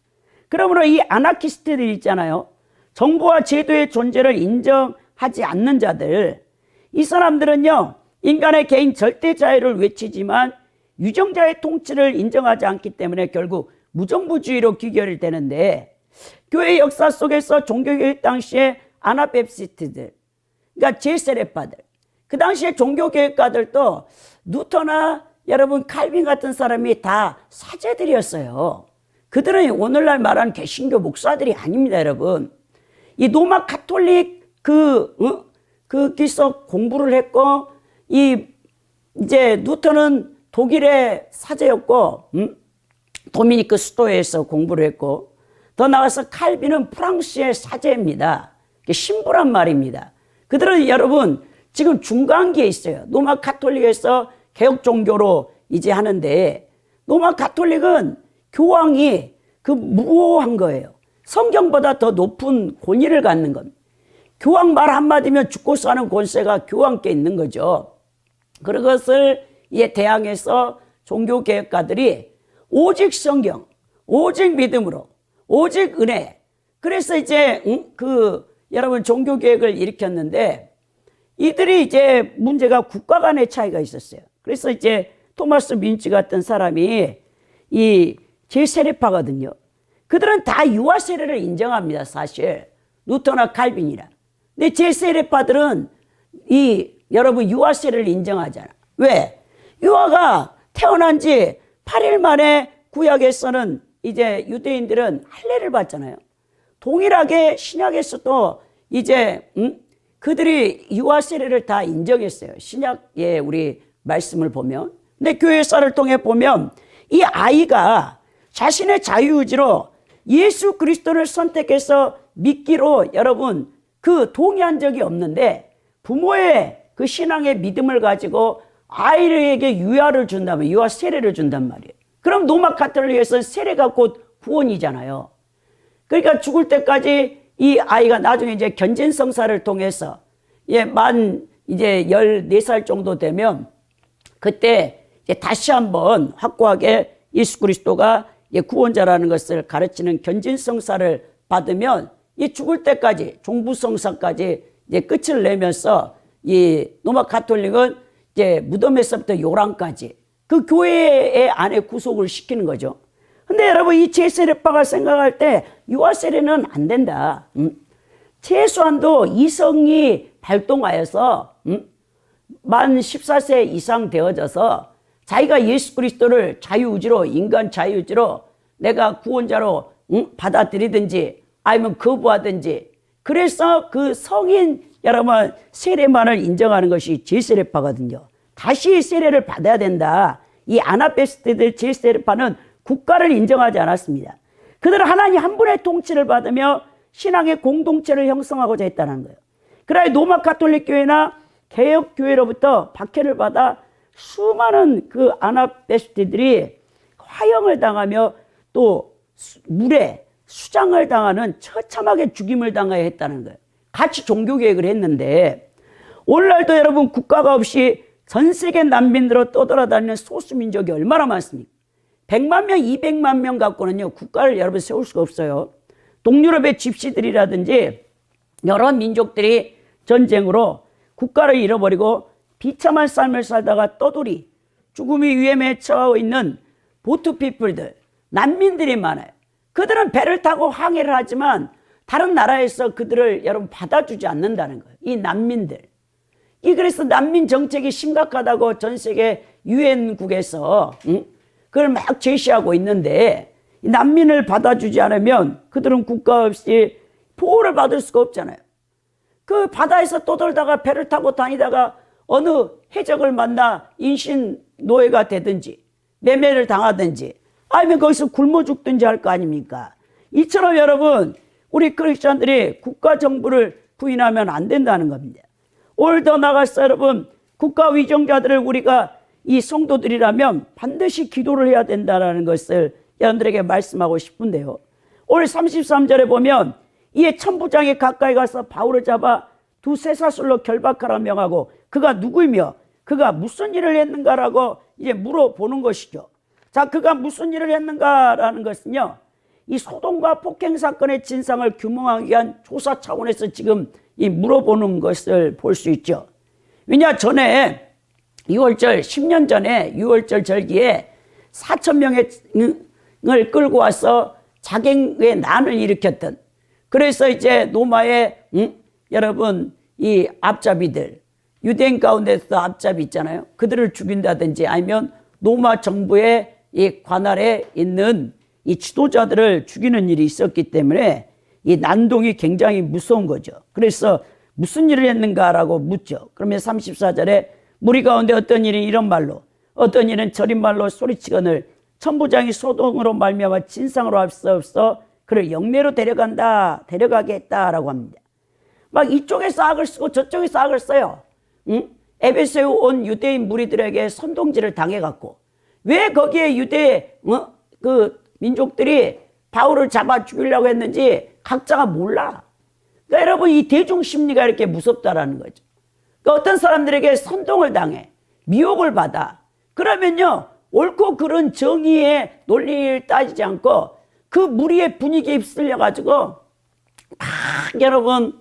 그러므로 이 아나키스트들 있잖아요. 정부와 제도의 존재를 인정하지 않는 자들, 이 사람들은요 인간의 개인 절대 자유를 외치지만 유정자의 통치를 인정하지 않기 때문에 결국 무정부주의로 귀결이 되는데 교회 역사 속에서 종교개혁 당시에 아나베프시트들, 그러니까 제3세력파들, 그 당시에 종교개혁가들도 루터나 여러분 칼빈 같은 사람이 다 사제들이었어요. 그들은 오늘날 말하는 개신교 목사들이 아닙니다, 여러분. 이 로마 가톨릭 거기서 공부를 했고 이제 루터는 독일의 사제였고 도미니크 수도에서 공부를 했고 더 나아가서 칼빈은 프랑스의 사제입니다. 신부란 말입니다. 그들은 여러분 지금 중간기에 있어요. 로마 가톨릭에서 개혁 종교로 이제 하는데 로마 가톨릭은 교황이 그 무호한 거예요. 성경보다 더 높은 권위를 갖는 겁니다. 교황 말 한마디면 죽고 사는 권세가 교황께 있는 거죠. 그런 것을 대항해서 종교개혁가들이 오직 성경, 오직 믿음으로, 오직 은혜. 그래서 이제 여러분 종교개혁을 일으켰는데 이들이 이제 문제가 국가 간의 차이가 있었어요. 그래서 이제 토마스 민치 같은 사람이 이 제세례파거든요. 그들은 다 유아 세례를 인정합니다. 사실 루터나 칼빈이라. 근데 제세례파들은 이 여러분 유아 세례를 인정하잖아. 왜? 유아가 태어난 지 8일 만에 구약에서는 이제 유대인들은 할례를 받잖아요. 동일하게 신약에서도 이제 그들이 유아 세례를 다 인정했어요. 신약의 우리 말씀을 보면. 근데 교회 썰을 통해 보면 이 아이가 자신의 자유의지로 예수 그리스도를 선택해서 믿기로 여러분 그 동의한 적이 없는데 부모의 그 신앙의 믿음을 가지고 아이에게 유아를 준다면 유아 세례를 준단 말이에요. 그럼 로마 가톨릭에서는 세례가 곧 구원이잖아요. 그러니까 죽을 때까지 이 아이가 나중에 이제 견진성사를 통해서 이제 14살 정도 되면 그때 이제 다시 한번 확고하게 예수 그리스도가 구원자라는 것을 가르치는 견진성사를 받으면 이 죽을 때까지 종부성사까지 이제 끝을 내면서 이 로마 가톨릭은 이제 무덤에서부터 요란까지 그 교회 안에 구속을 시키는 거죠. 근데 여러분 이 제세례파가 생각할 때 유아 세례는 안 된다. 최소한도 이성이 발동하여서 만 14세 이상 되어져서 자기가 예수 그리스도를 자유의지로 인간 자유의지로 내가 구원자로 받아들이든지 아니면 거부하든지 그래서 그 성인 여러분 세례만을 인정하는 것이 제세례파거든요. 다시 세례를 받아야 된다. 이 아나베스트들 제세례파는 국가를 인정하지 않았습니다. 그들은 하나님 한 분의 통치를 받으며 신앙의 공동체를 형성하고자 했다는 거예요. 그러나 로마 가톨릭 교회나 개혁 교회로부터 박해를 받아 수많은 그 아나베스트들이 화형을 당하며 또 물에 수장을 당하는 처참하게 죽임을 당해야 했다는 거예요. 같이 종교개혁을 했는데 오늘날도 여러분 국가가 없이 전 세계 난민으로 떠돌아다니는 소수민족이 얼마나 많습니까? 100만 명, 200만 명 갖고는요 국가를 여러분 세울 수가 없어요. 동유럽의 집시들이라든지 여러 민족들이 전쟁으로 국가를 잃어버리고 비참한 삶을 살다가 떠돌이 죽음이 위험에 처해 있는 보트피플들 난민들이 많아요. 그들은 배를 타고 항해를 하지만 다른 나라에서 그들을 여러분 받아주지 않는다는 거예요. 이 난민들. 그래서 난민 정책이 심각하다고 전 세계 유엔국에서 그걸 막 제시하고 있는데 난민을 받아주지 않으면 그들은 국가 없이 보호를 받을 수가 없잖아요. 그 바다에서 떠돌다가 배를 타고 다니다가 어느 해적을 만나 인신 노예가 되든지 매매를 당하든지 아니면 거기서 굶어 죽든지 할 거 아닙니까? 이처럼 여러분 우리 크리스천들이 국가 정부를 부인하면 안 된다는 겁니다. 오늘 더 나아가서 여러분 국가 위정자들을 우리가 이 성도들이라면 반드시 기도를 해야 된다는 것을 여러분들에게 말씀하고 싶은데요. 오늘 33절에 보면 이에 천부장이 가까이 가서 바울을 잡아 두 쇠사슬로 결박하라 명하고 그가 누구이며 그가 무슨 일을 했는가라고 이제 물어보는 것이죠. 자, 그가 무슨 일을 했는가라는 것은요, 이 소돔과 폭행 사건의 진상을 규명하기 위한 조사 차원에서 지금 이 물어보는 것을 볼 수 있죠. 왜냐, 전에 6월절 10년 전에 6월절 절기에 4,000명을 끌고 와서 자객의 난을 일으켰던, 그래서 이제 로마의 여러분 이 앞잡이들, 유대인 가운데서 앞잡이 있잖아요. 그들을 죽인다든지 아니면 로마 정부의 이 관할에 있는 이 지도자들을 죽이는 일이 있었기 때문에 이 난동이 굉장히 무서운 거죠. 그래서 무슨 일을 했는가라고 묻죠. 그러면 34절에 무리 가운데 어떤 일이 이런 말로 어떤 일은 저린 말로 소리치거늘 천부장이 소동으로 말미암아 진상으로 앞서서 그를 영내로 데려가게 했다라고 합니다. 막 이쪽에서 악을 쓰고 저쪽에서 악을 써요. 에베소에 온 유대인 무리들에게 선동질을 당해갖고 왜 거기에 유대 그 민족들이 바울을 잡아 죽이려고 했는지 각자가 몰라. 그러니까 여러분 이 대중 심리가 이렇게 무섭다라는 거죠. 그러니까 어떤 사람들에게 선동을 당해 미혹을 받아. 그러면요 옳고 그른 정의의 논리를 따지지 않고 그 무리의 분위기에 휩쓸려 가지고 막 여러분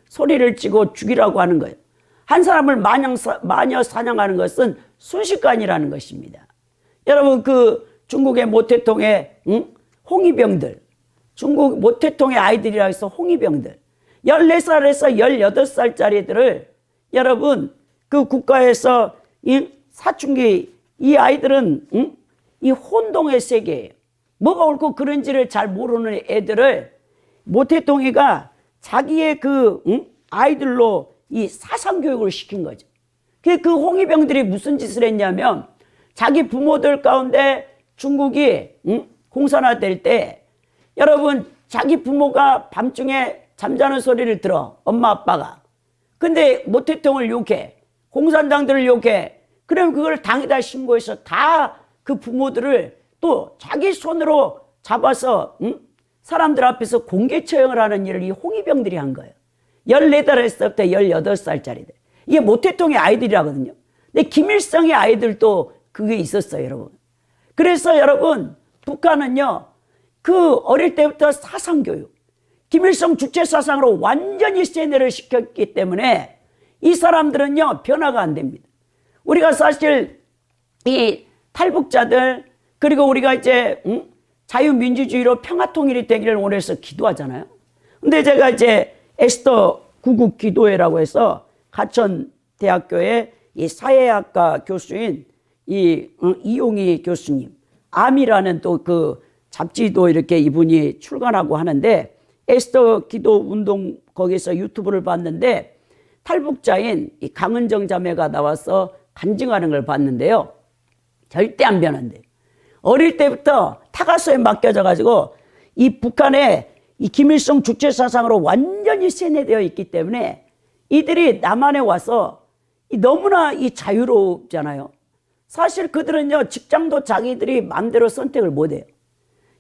소리를 치고 죽이라고 하는 거예요. 한 사람을 마녀 사냥하는 것은 순식간이라는 것입니다. 여러분 그 중국의 모태통의 홍위병들, 중국 모태통의 아이들이라 해서 홍위병들 14살에서 18살짜리들을 여러분 그 국가에서 이 사춘기 이 아이들은 이 혼동의 세계예요. 뭐가 옳고 그른지를 잘 모르는 애들을 모태통이가 자기의 그 아이들로 이 사상교육을 시킨 거죠. 그 홍위병들이 무슨 짓을 했냐면 자기 부모들 가운데 중국이 공산화될 때 여러분 자기 부모가 밤중에 잠자는 소리를 들어 엄마 아빠가 근데 모태통을 욕해 공산당들을 욕해 그럼 그걸 당에다 신고해서 다 그 부모들을 또 자기 손으로 잡아서 사람들 앞에서 공개 처형을 하는 일을 이 홍위병들이 한 거예요. 14살부터 18살짜리들. 이게 모태통의 아이들이라거든요. 근데 김일성의 아이들도 그게 있었어요, 여러분. 그래서 여러분, 북한은요, 그 어릴 때부터 사상교육, 김일성 주체사상으로 완전히 세뇌를 시켰기 때문에 이 사람들은요, 변화가 안 됩니다. 우리가 사실 이 탈북자들, 그리고 우리가 이제, 자유민주주의로 평화통일이 되기를 원해서 기도하잖아요. 근데 제가 이제 에스더 구국 기도회라고 해서 가천대학교의 이 사회학과 교수인 이용희 교수님, 암이라는 또 그 잡지도 이렇게 이분이 출간하고 하는데 에스더 기도 운동 거기서 유튜브를 봤는데 탈북자인 이 강은정 자매가 나와서 간증하는 걸 봤는데요. 절대 안 변한대요. 어릴 때부터 타가소에 맡겨져 가지고 이 북한의 이 김일성 주체 사상으로 완전히 세뇌되어 있기 때문에 이들이 남한에 와서 너무나 이 자유롭잖아요. 사실 그들은요, 직장도 자기들이 마음대로 선택을 못 해요.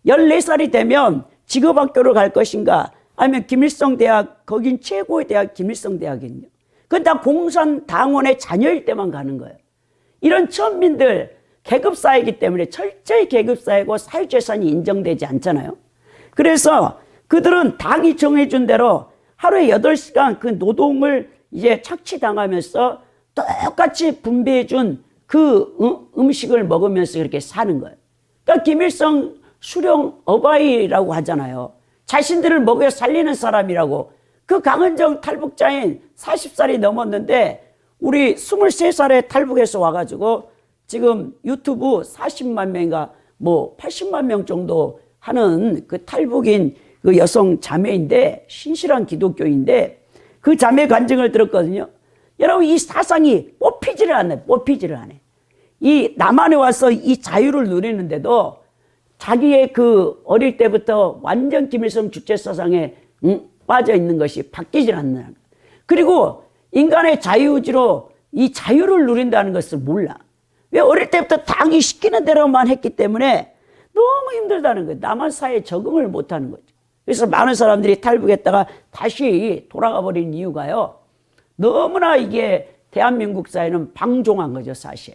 14살이 되면 직업학교를 갈 것인가, 아니면 김일성 대학, 거긴 최고의 대학 김일성 대학이거든요. 그건 다 공산당원의 자녀일 때만 가는 거예요. 이런 천민들, 계급사회이기 때문에 철저히 계급사회고 사유재산이 인정되지 않잖아요. 그래서 그들은 당이 정해준 대로 하루에 8시간 그 노동을 이제 착취당하면서 똑같이 분배해준 그 음식을 먹으면서 그렇게 사는 거예요. 그러니까 김일성 수령 어바이라고 하잖아요. 자신들을 먹여 살리는 사람이라고. 그 강은정 탈북자인 40살이 넘었는데 우리 23살에 탈북해서 와가지고 지금 유튜브 40만 명인가 뭐 80만 명 정도 하는 그 탈북인 그 여성 자매인데 신실한 기독교인데 그 자매 간증을 들었거든요. 여러분 이 사상이 뽑히지를 않아요. 뽑히지를 않아요. 이 남한에 와서 이 자유를 누리는데도 자기의 그 어릴 때부터 완전 김일성 주체 사상에 빠져 있는 것이 바뀌질 않는 거예요. 그리고 인간의 자유의지로 이 자유를 누린다는 것을 몰라. 왜 어릴 때부터 당이 시키는 대로만 했기 때문에 너무 힘들다는 거예요. 남한 사회에 적응을 못하는 거죠. 그래서 많은 사람들이 탈북했다가 다시 돌아가 버린 이유가요. 너무나 이게 대한민국 사회는 방종한 거죠, 사실.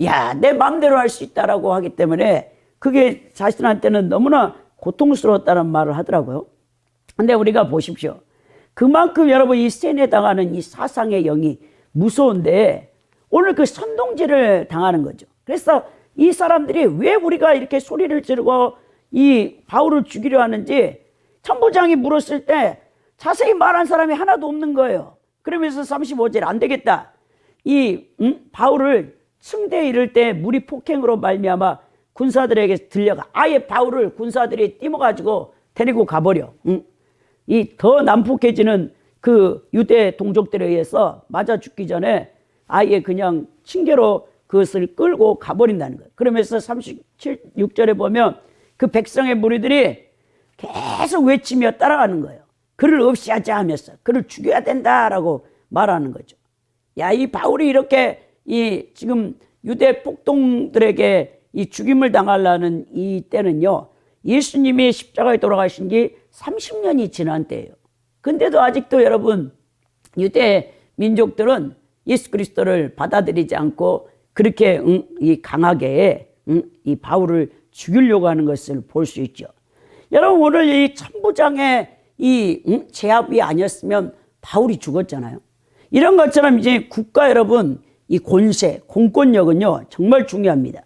야, 내 마음대로 할 수 있다라고 하기 때문에 그게 자신한테는 너무나 고통스러웠다는 말을 하더라고요. 근데 우리가 보십시오. 그만큼 여러분 이 세뇌당하는 이 사상의 영이 무서운데 오늘 그 선동질을 당하는 거죠. 그래서 이 사람들이 왜 우리가 이렇게 소리를 지르고 이 바울을 죽이려 하는지 천부장이 물었을 때 자세히 말한 사람이 하나도 없는 거예요. 그러면서 35절 안 되겠다. 이 바울을 승대에 이를 때 무리 폭행으로 말미암아 군사들에게 들려가. 아예 바울을 군사들이 띠모가지고 데리고 가버려. 이 더 난폭해지는 그 유대 동족들에 의해서 맞아 죽기 전에 아예 그냥 징계로 그것을 끌고 가버린다는 거예요. 그러면서 36절에 보면 그 백성의 무리들이 계속 외치며 따라가는 거예요. 그를 없이 하자 하면서 그를 죽여야 된다라고 말하는 거죠. 야, 이 바울이 이렇게 이 지금 유대 폭동들에게 이 죽임을 당하려는 이 때는요, 예수님이 십자가에 돌아가신 지 30년이 지난 때예요. 근데도 아직도 여러분 유대 민족들은 예수 그리스도를 받아들이지 않고 그렇게 이 강하게 이 바울을 죽이려고 하는 것을 볼 수 있죠. 여러분 오늘 이 천부장의 이 제압이 아니었으면 바울이 죽었잖아요. 이런 것처럼 이제 국가 여러분, 이 권세, 공권력은요, 정말 중요합니다.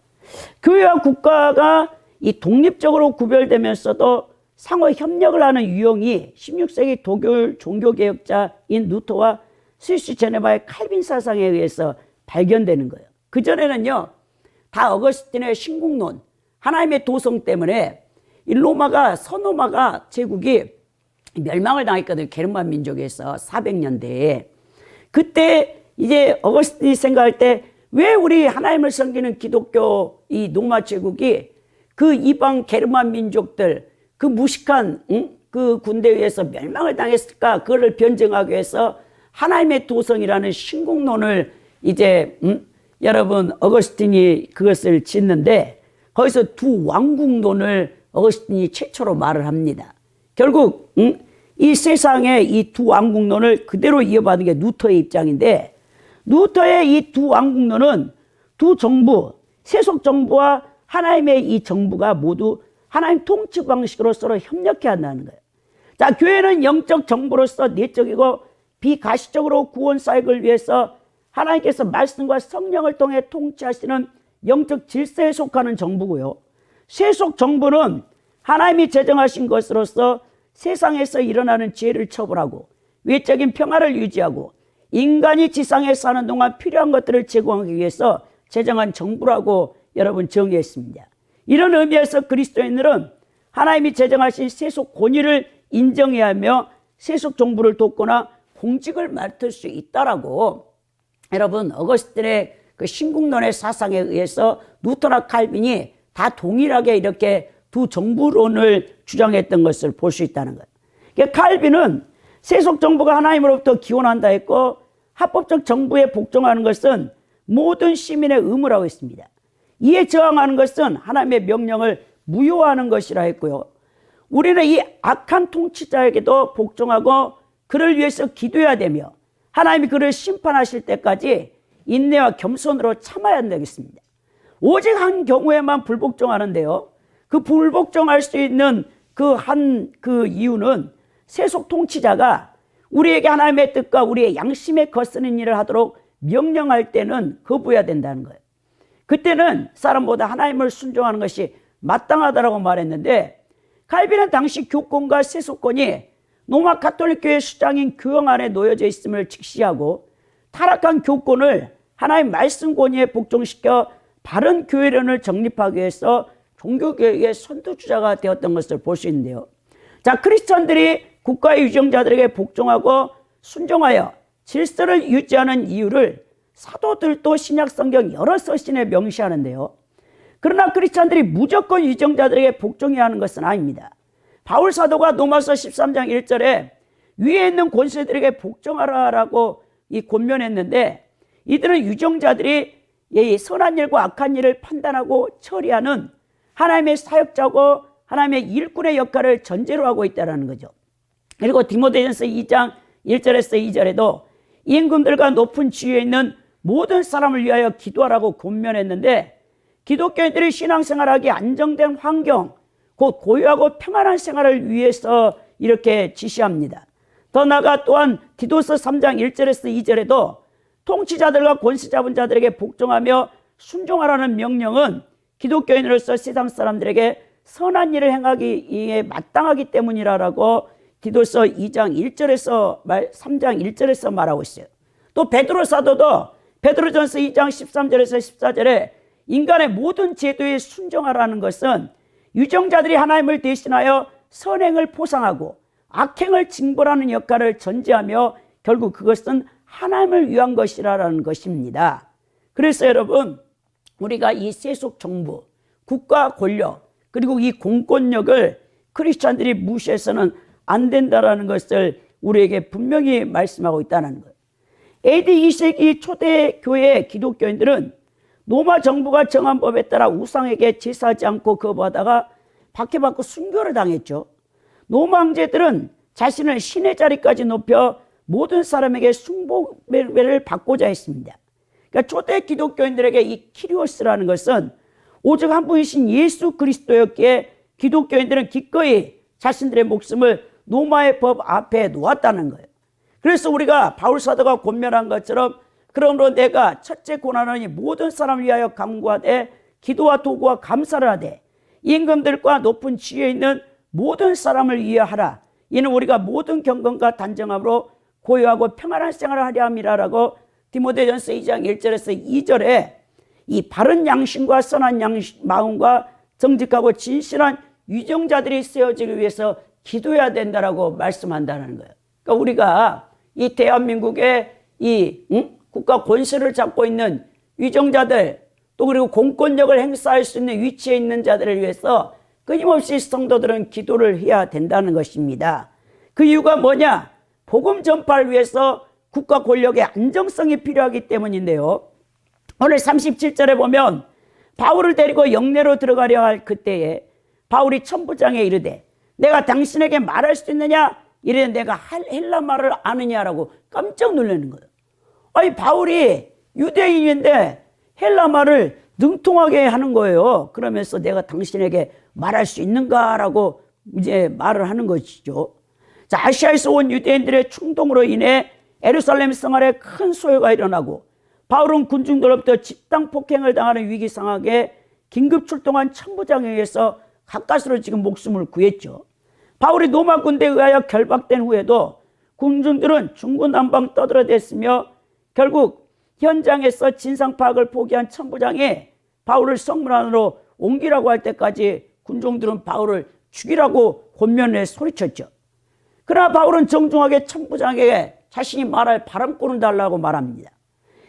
교회와 국가가 이 독립적으로 구별되면서도 상호 협력을 하는 유형이 16세기 독일 종교개혁자인 루터와 스위스 제네바의 칼빈 사상에 의해서 발견되는 거예요. 그전에는요, 다 어거스틴의 신국론, 하나님의 도성 때문에 이 서로마가 제국이 멸망을 당했거든요. 게르만 민족에서 400년대에. 그때 이제 어거스틴이 생각할 때 왜 우리 하나님을 섬기는 기독교 이 로마 제국이 그 이방 게르만 민족들 그 무식한 그 군대에 의해서 멸망을 당했을까? 그거를 변증하기 위해서 하나님의 도성이라는 신국론을 이제 여러분 어거스틴이 그것을 짓는데 거기서 두 왕국론을 어거스틴이 최초로 말을 합니다. 결국 이 세상에 이 두 왕국론을 그대로 이어받은 게 루터의 입장인데, 루터의 이 두 왕국론은 두 정부, 세속 정부와 하나님의 이 정부가 모두 하나님 통치 방식으로 서로 협력해야 한다는 거예요. 자, 교회는 영적 정부로서 내적이고 비가시적으로 구원 사역을 위해서 하나님께서 말씀과 성령을 통해 통치하시는 영적 질서에 속하는 정부고요. 세속 정부는 하나님이 제정하신 것으로서 세상에서 일어나는 죄를 처벌하고 외적인 평화를 유지하고 인간이 지상에 사는 동안 필요한 것들을 제공하기 위해서 제정한 정부라고 여러분 정의했습니다. 이런 의미에서 그리스도인들은 하나님이 제정하신 세속 권위를 인정해야 하며 세속 정부를 돕거나 공직을 맡을 수 있다라고 여러분 어거스틴의 그 신국론의 사상에 의해서 루터나 칼빈이 다 동일하게 이렇게 두 정부론을 주장했던 것을 볼 수 있다는 거예요. 그러니까 칼빈은 세속 정부가 하나님으로부터 기원한다 했고 합법적 정부에 복종하는 것은 모든 시민의 의무라고 했습니다. 이에 저항하는 것은 하나님의 명령을 무효화하는 것이라 했고요. 우리는 이 악한 통치자에게도 복종하고 그를 위해서 기도해야 되며 하나님이 그를 심판하실 때까지 인내와 겸손으로 참아야 한다겠습니다. 오직 한 경우에만 불복종하는데요. 그 불복종할 수 있는 그 이유는 세속 통치자가 우리에게 하나님의 뜻과 우리의 양심에 거스는 일을 하도록 명령할 때는 거부해야 된다는 거예요. 그때는 사람보다 하나님을 순종하는 것이 마땅하다라고 말했는데, 칼빈은 당시 교권과 세속권이 로마 가톨릭 교회 수장인 교황 안에 놓여져 있음을 직시하고 타락한 교권을 하나님 말씀 권위에 복종시켜 바른 교회론을 정립하기 위해서 종교개혁의 선두주자가 되었던 것을 볼 수 있는데요. 자, 크리스천들이 국가의 유정자들에게 복종하고 순종하여 질서를 유지하는 이유를 사도들도 신약 성경 여러 서신에 명시하는데요. 그러나 크리스천들이 무조건 유정자들에게 복종해야 하는 것은 아닙니다. 바울 사도가 로마서 13장 1절에 위에 있는 권세들에게 복종하라라고 권면했는데, 이들은 유정자들이 선한 일과 악한 일을 판단하고 처리하는 하나님의 사역자고 하나님의 일꾼의 역할을 전제로 하고 있다는 거죠. 그리고 디모데전서 2장 1절에서 2절에도 임금들과 높은 지위에 있는 모든 사람을 위하여 기도하라고 권면했는데, 기독교인들이 신앙생활하기 안정된 환경, 곧 고유하고 평안한 생활을 위해서 이렇게 지시합니다. 더 나아가 또한 디도서 3장 1절에서 2절에도 통치자들과 권세 잡은 자들에게 복종하며 순종하라는 명령은 기독교인으로서 세상 사람들에게 선한 일을 행하기에 마땅하기 때문이라고 디도서 2장 1절에서 3장 1절에서 말하고 있어요. 또 베드로 사도도 베드로전서 2장 13절에서 14절에 인간의 모든 제도에 순종하라는 것은 유정자들이 하나님을 대신하여 선행을 포상하고 악행을 징벌하는 역할을 전제하며 결국 그것은 하나님을 위한 것이라는 것입니다. 그래서 여러분, 우리가 이 세속 정부, 국가 권력, 그리고 이 공권력을 크리스찬들이 무시해서는 안 된다라는 것을 우리에게 분명히 말씀하고 있다는 거예요. AD 2세기 초대 교회의 기독교인들은 로마 정부가 정한 법에 따라 우상에게 제사하지 않고 거부하다가 박해받고 순교를 당했죠. 로마 황제들은 자신을 신의 자리까지 높여 모든 사람에게 숭배를 받고자 했습니다. 그러니까 초대 기독교인들에게 이 키리오스라는 것은 오직 한 분이신 예수 그리스도였기에 기독교인들은 기꺼이 자신들의 목숨을 로마의 법 앞에 놓았다는 거예요. 그래서 우리가 바울 사도가 권면한 것처럼 그러므로 내가 첫째 고난은 이 모든 사람을 위하여 간구하되 기도와 도구와 감사를 하되 임금들과 높은 지위에 있는 모든 사람을 위하하라. 이는 우리가 모든 경건과 단정함으로 고요하고 평안한 생활을 하려 함이라라고 디모데전서 2장 1절에서 2절에 이 바른 양심과 선한 마음과 정직하고 진실한 유정자들이 세워지기 위해서 기도해야 된다라고 말씀한다는 거예요. 그러니까 우리가 이 대한민국의 이 국가 권세를 잡고 있는 위정자들 또 그리고 공권력을 행사할 수 있는 위치에 있는 자들을 위해서 끊임없이 성도들은 기도를 해야 된다는 것입니다. 그 이유가 뭐냐? 복음 전파를 위해서 국가 권력의 안정성이 필요하기 때문인데요. 오늘 37절에 보면 바울을 데리고 영내로 들어가려 할 그때에 바울이 천부장에 이르되 내가 당신에게 말할 수 있느냐? 이래 내가 헬라 말을 아느냐라고 깜짝 놀라는 거예요. 아니 바울이 유대인인데 헬라 말을 능통하게 하는 거예요. 그러면서 내가 당신에게 말할 수 있는가라고 이제 말을 하는 것이죠. 자, 아시아에서 온 유대인들의 충동으로 인해 예루살렘 성 안에 큰 소요가 일어나고 바울은 군중들로부터 집단 폭행을 당하는 위기 상황에 긴급 출동한 천부장에 의해서 가까스로 지금 목숨을 구했죠. 바울이 로마 군대에 의하여 결박된 후에도 군중들은 중구난방 떠들어댔으며 결국 현장에서 진상 파악을 포기한 천부장이 바울을 성문 안으로 옮기라고 할 때까지 군중들은 바울을 죽이라고 권면을 소리쳤죠. 그러나 바울은 정중하게 천부장에게 자신이 말할 바람권을 달라고 말합니다.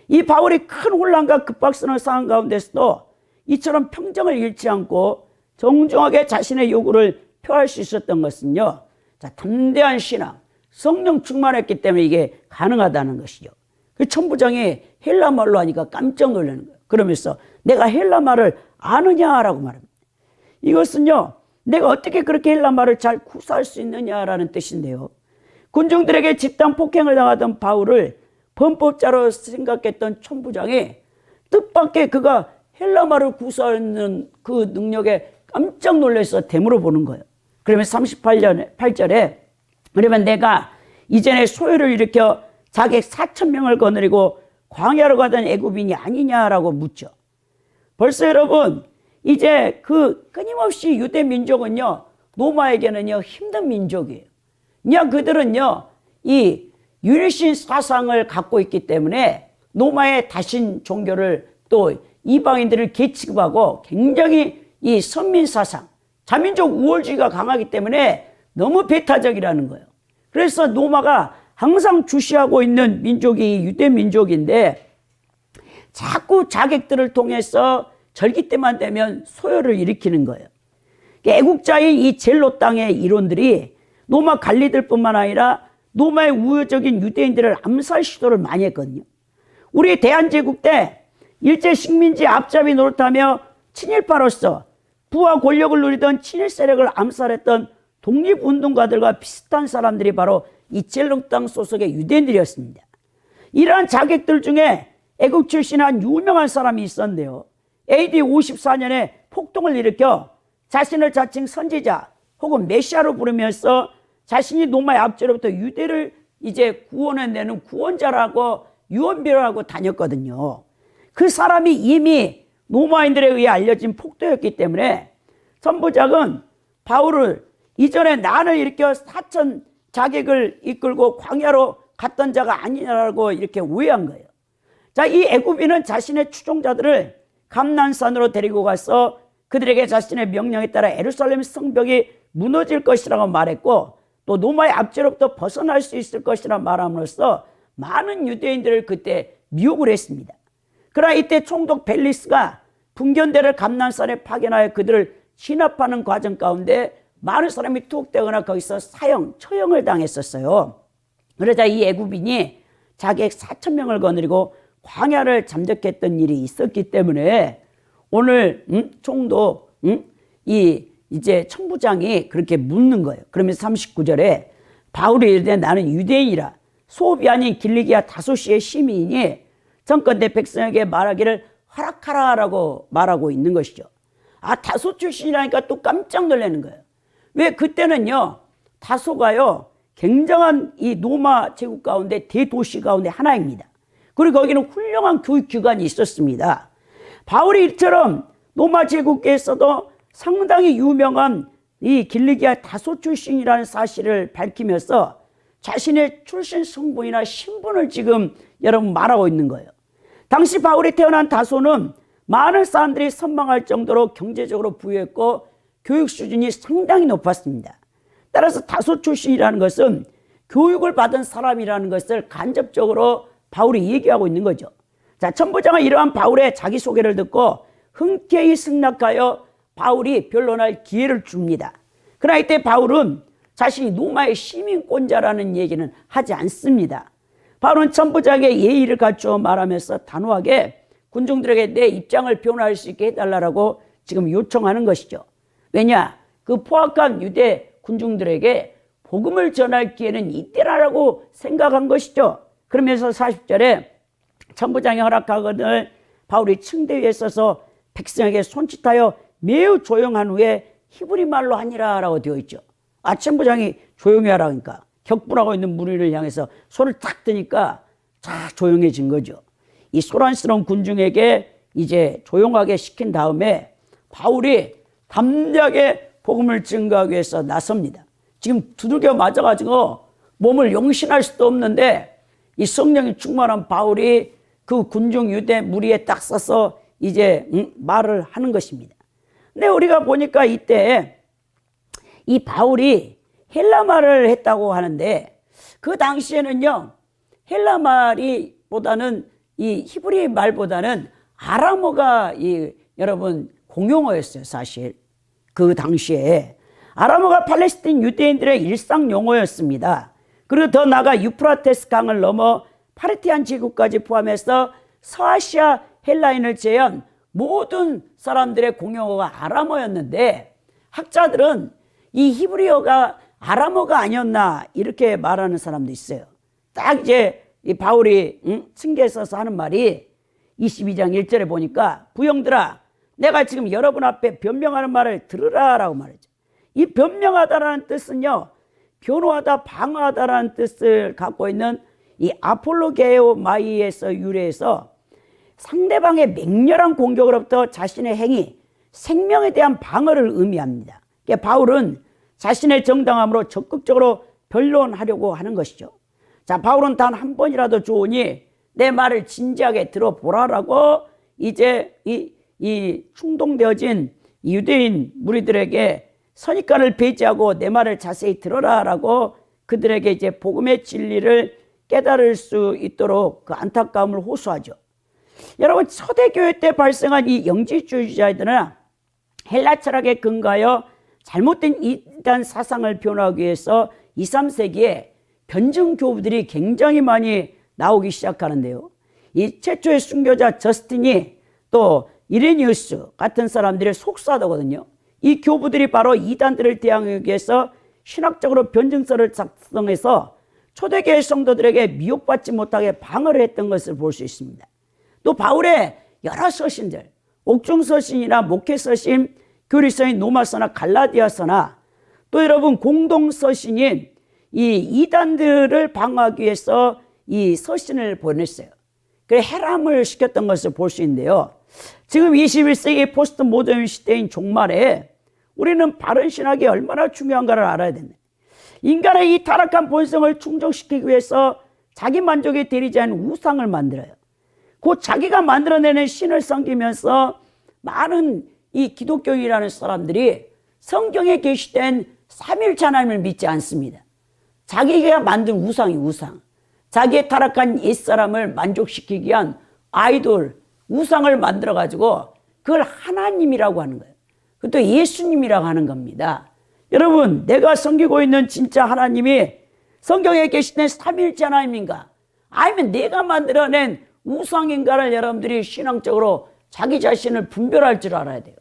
이 바울이 큰 혼란과 급박스러운 상황 가운데서도 이처럼 평정을 잃지 않고 정중하게 자신의 요구를 표할 수 있었던 것은요, 자, 담대한 신앙, 성령 충만했기 때문에 이게 가능하다는 것이죠. 그 천부장이 헬라 말로 하니까 깜짝 놀라는 거예요. 그러면서 내가 헬라 말을 아느냐라고 말합니다. 이것은요, 내가 어떻게 그렇게 헬라 말을 잘 구사할 수 있느냐라는 뜻인데요. 군중들에게 집단 폭행을 당하던 바울을 범법자로 생각했던 천부장이 뜻밖의 그가 헬라 말을 구사하는 그 능력에 깜짝 놀라서 되물어 보는 거예요. 그러면 38절에 그러면 내가 이전에 소요를 일으켜 자객 4,000명을 거느리고 광야로 가던 애굽인이 아니냐라고 묻죠. 벌써 여러분 이제 그 끊임없이 유대 민족은요 로마에게는요 힘든 민족이에요. 그냥 그들은요 이 유일신 사상을 갖고 있기 때문에 로마의 다신 종교를 또 이방인들을 계취급하고 굉장히 이 선민 사상, 자민족 우월주의가 강하기 때문에 너무 배타적이라는 거예요. 그래서 로마가 항상 주시하고 있는 민족이 유대 민족인데 자꾸 자객들을 통해서 절기 때만 되면 소요를 일으키는 거예요. 애국자인 이 젤로 땅의 이론들이 로마 관리들뿐만 아니라 로마의 우호적인 유대인들을 암살 시도를 많이 했거든요. 우리 대한제국 때 일제 식민지 앞잡이 노릇하며 친일파로서 부와 권력을 누리던 친일 세력을 암살했던 독립운동가들과 비슷한 사람들이 바로 이 젤로 땅 소속의 유대인들이었습니다. 이러한 자객들 중에 애국 출신의 한 유명한 사람이 있었는데요. AD 54년에 폭동을 일으켜 자신을 자칭 선지자 혹은 메시아로 부르면서 자신이 로마의 압제로부터 유대를 이제 구원해내는 구원자라고 유언비어하고 다녔거든요. 그 사람이 이미 로마인들에 의해 알려진 폭도였기 때문에 천부장은 바울을 이전에 난을 일으켜 4천 자객을 이끌고 광야로 갔던 자가 아니냐라고 이렇게 오해한 거예요. 자, 이 애굽인은 자신의 추종자들을 감난산으로 데리고 가서 그들에게 자신의 명령에 따라 예루살렘 성벽이 무너질 것이라고 말했고 또 로마의 압제로부터 벗어날 수 있을 것이라 말함으로써 많은 유대인들을 그때 미혹을 했습니다. 그러나 이때 총독 벨리스가 분견대를 감난산에 파견하여 그들을 진압하는 과정 가운데 많은 사람이 투옥되거나 거기서 처형을 당했었어요. 그러자 이 애굽인이 자객 4,000명을 거느리고 광야를 잠적했던 일이 있었기 때문에 오늘 총독 이제 천부장이 그렇게 묻는 거예요. 그러면서 39절에 바울이 이르되 나는 유대인이라 소읍이 아닌 길리기아 다소시의 시민이니 정컨대 백성에게 말하기를 허락하라라고 말하고 있는 것이죠. 아, 다소 출신이라니까 또 깜짝 놀라는 거예요. 왜 그때는요 다소가요 굉장한 이 로마 제국 가운데 대도시 가운데 하나입니다. 그리고 거기는 훌륭한 교육기관이 있었습니다. 바울이 이처럼 로마 제국에서도 상당히 유명한 이 길리기아 다소 출신이라는 사실을 밝히면서 자신의 출신 성분이나 신분을 지금 여러분 말하고 있는 거예요. 당시 바울이 태어난 다소는 많은 사람들이 선망할 정도로 경제적으로 부유했고 교육 수준이 상당히 높았습니다. 따라서 다소 출신이라는 것은 교육을 받은 사람이라는 것을 간접적으로 바울이 얘기하고 있는 거죠. 자, 천부장은 이러한 바울의 자기소개를 듣고 흔쾌히 승낙하여 바울이 변론할 기회를 줍니다. 그러나 이때 바울은 자신이 로마의 시민권자라는 얘기는 하지 않습니다. 바울은 천부장의 예의를 갖추어 말하면서 단호하게 군중들에게 내 입장을 변호할 수 있게 해달라고 지금 요청하는 것이죠. 왜냐? 그 포악한 유대 군중들에게 복음을 전할 기회는 이때라고 생각한 것이죠. 그러면서 40절에 천부장이 허락하거늘 바울이 층대 위에 서서 백성에게 손짓하여 매우 조용한 후에 히브리 말로 하니라 라고 되어 있죠. 천부장이 조용히 하라 그러니까 격분하고 있는 무리를 향해서 손을 탁 드니까 자 조용해진 거죠. 이 소란스러운 군중에게 이제 조용하게 시킨 다음에 바울이 담대하게 복음을 증거하기 위해서 나섭니다. 지금 두들겨 맞아가지고 몸을 용신할 수도 없는데 이 성령이 충만한 바울이 그 군중 유대 무리에 딱 서서 이제 말을 하는 것입니다. 근데 우리가 보니까 이때 이 바울이 헬라 말을 했다고 하는데 그 당시에는요 헬라 말이 보다는 이 히브리 말보다는 아람어가 여러분 공용어였어요. 사실 그 당시에 아람어가 팔레스틴 유대인들의 일상 용어였습니다. 그리고 더 나아가 유프라테스 강을 넘어 파르티안 제국까지 포함해서 서아시아 헬라인을 제한 모든 사람들의 공용어가 아람어였는데 학자들은 이 히브리어가 아람어가 아니었나 이렇게 말하는 사람도 있어요. 딱 이제 이 바울이 층계에 서서 하는 말이 22장 1절에 보니까 부형들아 내가 지금 여러분 앞에 변명하는 말을 들으라 라고 말했죠. 이 변명하다라는 뜻은요 변호하다 방어하다라는 뜻을 갖고 있는 이 아폴로게오마이에서 유래해서 상대방의 맹렬한 공격으로부터 자신의 행위, 생명에 대한 방어를 의미합니다. 그러니까 바울은 자신의 정당함으로 적극적으로 변론하려고 하는 것이죠. 자, 바울은 단 한 번이라도 좋으니 내 말을 진지하게 들어보라라고 이제 이 충동되어진 유대인 무리들에게 선입관을 배제하고 내 말을 자세히 들어라라고 그들에게 이제 복음의 진리를 깨달을 수 있도록 그 안타까움을 호소하죠. 여러분 초대교회 때 발생한 이 영지주의자들은 헬라 철학에 근거하여 잘못된 이단 사상을 변호하기 위해서 2, 3세기에 변증 교부들이 굉장히 많이 나오기 시작하는데요. 이 최초의 순교자 저스틴이 또 이레니우스 같은 사람들의 속사도거든요. 이 교부들이 바로 이단들을 대항하기 위해서 신학적으로 변증서를 작성해서 초대교회 성도들에게 미혹받지 못하게 방어를 했던 것을 볼 수 있습니다. 또 바울의 여러 서신들, 옥중서신이나 목회서신, 교리서인 로마서나 갈라디아서나 또 여러분 공동서신인 이 이단들을 방어하기 위해서 이 서신을 보냈어요. 그래 해람을 시켰던 것을 볼 수 있는데요. 지금 21세기 포스트 모던 시대인 종말에 우리는 바른 신학이 얼마나 중요한가를 알아야 됩니다. 인간의 이 타락한 본성을 충족시키기 위해서 자기 만족에 대리자인 우상을 만들어요. 곧 자기가 만들어내는 신을 섬기면서 많은 이 기독교인이라는 사람들이 성경에 계시된 삼일체 하나님을 믿지 않습니다. 자기가 만든 우상이 우상. 자기의 타락한 옛사람을 만족시키기 위한 아이돌, 우상을 만들어가지고 그걸 하나님이라고 하는 거예요. 그것도 예수님이라고 하는 겁니다. 여러분, 내가 섬기고 있는 진짜 하나님이 성경에 계시된 삼일체 하나님인가? 아니면 내가 만들어낸 우상인가를 여러분들이 신앙적으로 자기 자신을 분별할 줄 알아야 돼요.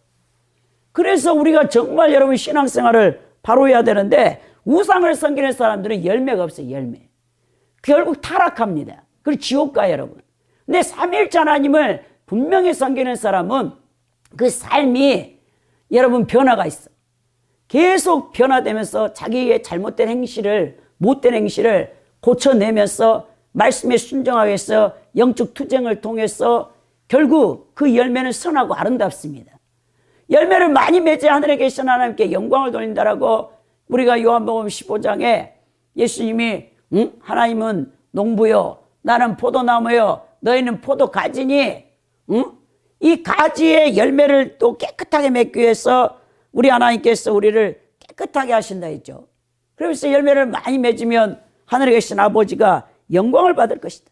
그래서 우리가 정말 여러분 신앙생활을 바로 해야 되는데 우상을 섬기는 사람들은 열매가 없어요. 열매. 결국 타락합니다. 그리고 지옥 가요, 여러분. 근데 삼일체 하나님을 분명히 섬기는 사람은 그 삶이 여러분 변화가 있어. 계속 변화되면서 자기의 잘못된 행실을 못된 행실을 고쳐내면서 말씀에 순종하겠어 영적 투쟁을 통해서 결국 그 열매는 선하고 아름답습니다. 열매를 많이 맺어 하늘에 계신 하나님께 영광을 돌린다라고 우리가 요한복음 15장에 예수님이 하나님은 농부요 나는 포도나무요 너희는 포도가지니 이 가지의 열매를 또 깨끗하게 맺기 위해서 우리 하나님께서 우리를 깨끗하게 하신다 했죠. 그래서 열매를 많이 맺으면 하늘에 계신 아버지가 영광을 받을 것이다.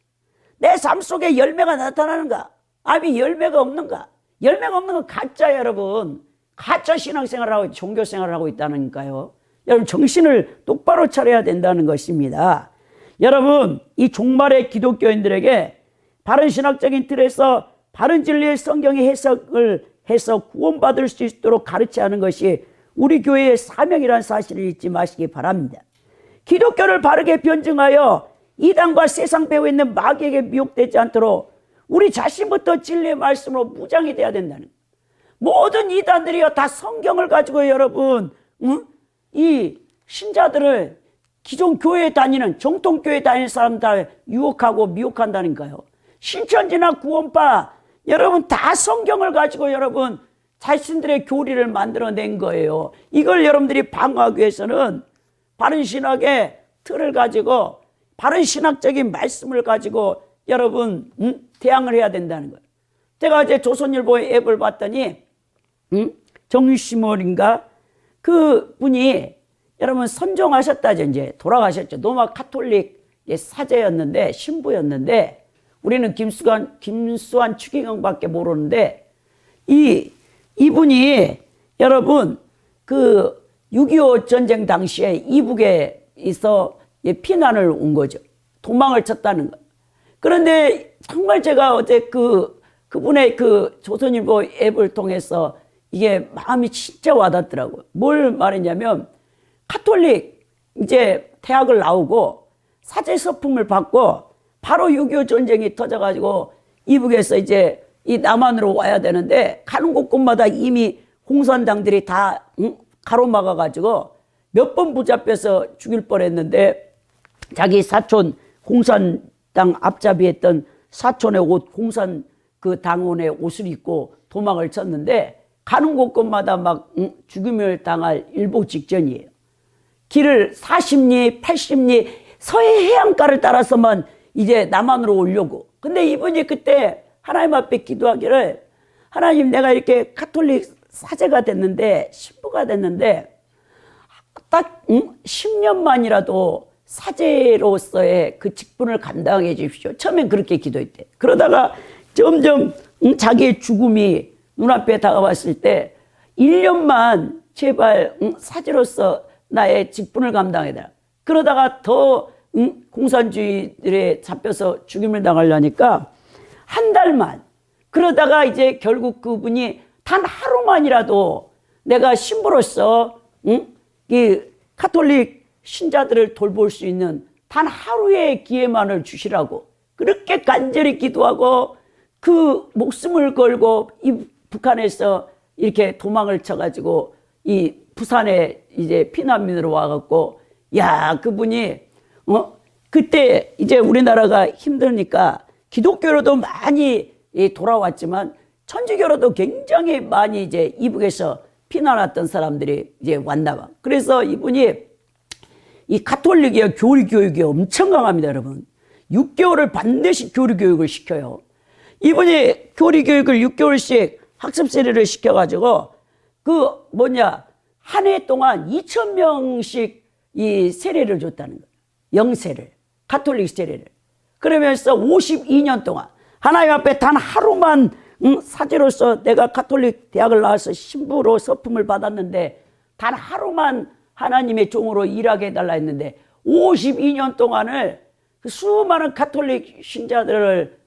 내 삶 속에 열매가 나타나는가? 아니 열매가 없는가? 열매가 없는 건 가짜예요, 여러분. 가짜 신앙생활을 하고 종교생활을 하고 있다니까요. 여러분 정신을 똑바로 차려야 된다는 것입니다. 여러분 이 종말의 기독교인들에게 바른 신학적인 틀에서 바른 진리의 성경의 해석을 해서 구원받을 수 있도록 가르치는 것이 우리 교회의 사명이라는 사실을 잊지 마시기 바랍니다. 기독교를 바르게 변증하여 이단과 세상 배후에 있는 마귀에게 미혹되지 않도록 우리 자신부터 진리의 말씀으로 무장이 돼야 된다는 거예요. 모든 이단들이요 다 성경을 가지고 여러분 이 신자들을 기존 교회에 다니는 정통교회에 다니는 사람 다 유혹하고 미혹한다니까요. 신천지나 구원파 여러분 다 성경을 가지고 여러분 자신들의 교리를 만들어낸 거예요. 이걸 여러분들이 방어하기 위해서는 바른 신학의 틀을 가지고 바른 신학적인 말씀을 가지고 여러분 대항을 해야 된다는 거예요. 제가 이제 조선일보의 앱을 봤더니 정유시몰인가 그 분이 여러분 선종하셨다죠. 이제 돌아가셨죠. 로마 카톨릭 사제였는데 신부였는데 우리는 김수환 추기경밖에 모르는데 이분이 여러분 그 6.25 전쟁 당시에 이북에서 피난을 온 거죠. 도망을 쳤다는 거. 그런데 정말 제가 어제 그분의 그 조선일보 앱을 통해서 이게 마음이 진짜 와닿더라고요. 뭘 말했냐면 카톨릭 이제 대학을 나오고 사제 서품을 받고 바로 6.25 전쟁이 터져가지고 이북에서 이제 이 남한으로 와야 되는데 가는 곳곳마다 이미 공산당들이 다 가로막아가지고 몇 번 붙잡혀서 죽일 뻔했는데 자기 사촌 공산당 앞잡이했던 사촌의 옷 공산 그 당원의 옷을 입고 도망을 쳤는데 가는 곳곳마다 막 죽임을 당할 일보 직전이에요. 길을 40리 80리 서해 해안가를 따라서만 이제 남한으로 오려고. 근데 이분이 그때 하나님 앞에 기도하기를 하나님 내가 이렇게 카톨릭 사제가 됐는데 신부가 됐는데 딱 10년만이라도 사제로서의 그 직분을 감당해 주십시오. 처음엔 그렇게 기도했대. 그러다가 점점 자기의 죽음이 눈앞에 다가왔을 때 1년만 제발 사제로서 나의 직분을 감당해라. 그러다가 더 공산주의들에 잡혀서 죽임을 당하려니까 한 달만 그러다가 이제 결국 그분이 단 하루만이라도 내가 신부로서 이 카톨릭 신자들을 돌볼 수 있는 단 하루의 기회만을 주시라고 그렇게 간절히 기도하고 그 목숨을 걸고 이 북한에서 이렇게 도망을 쳐가지고 이 부산에 이제 피난민으로 와갖고 야 그분이 그때 이제 우리나라가 힘드니까 기독교로도 많이 돌아왔지만 천주교로도 굉장히 많이 이제 이북에서 피난 왔던 사람들이 이제 왔나 봐. 그래서 이분이 이 카톨릭의 교리 교육이 엄청 강합니다, 여러분. 6개월을 반드시 교리 교육을 시켜요. 이분이 교리 교육을 6개월씩 학습 세례를 시켜가지고 한 해 동안 2,000명씩 이 세례를 줬다는 거예요. 영세를, 카톨릭 세례를. 그러면서 52년 동안 하나님 앞에 단 하루만 사제로서 내가 카톨릭 대학을 나와서 신부로 서품을 받았는데 단 하루만 하나님의 종으로 일하게 해달라 했는데 52년 동안을 그 수많은 카톨릭 신자들을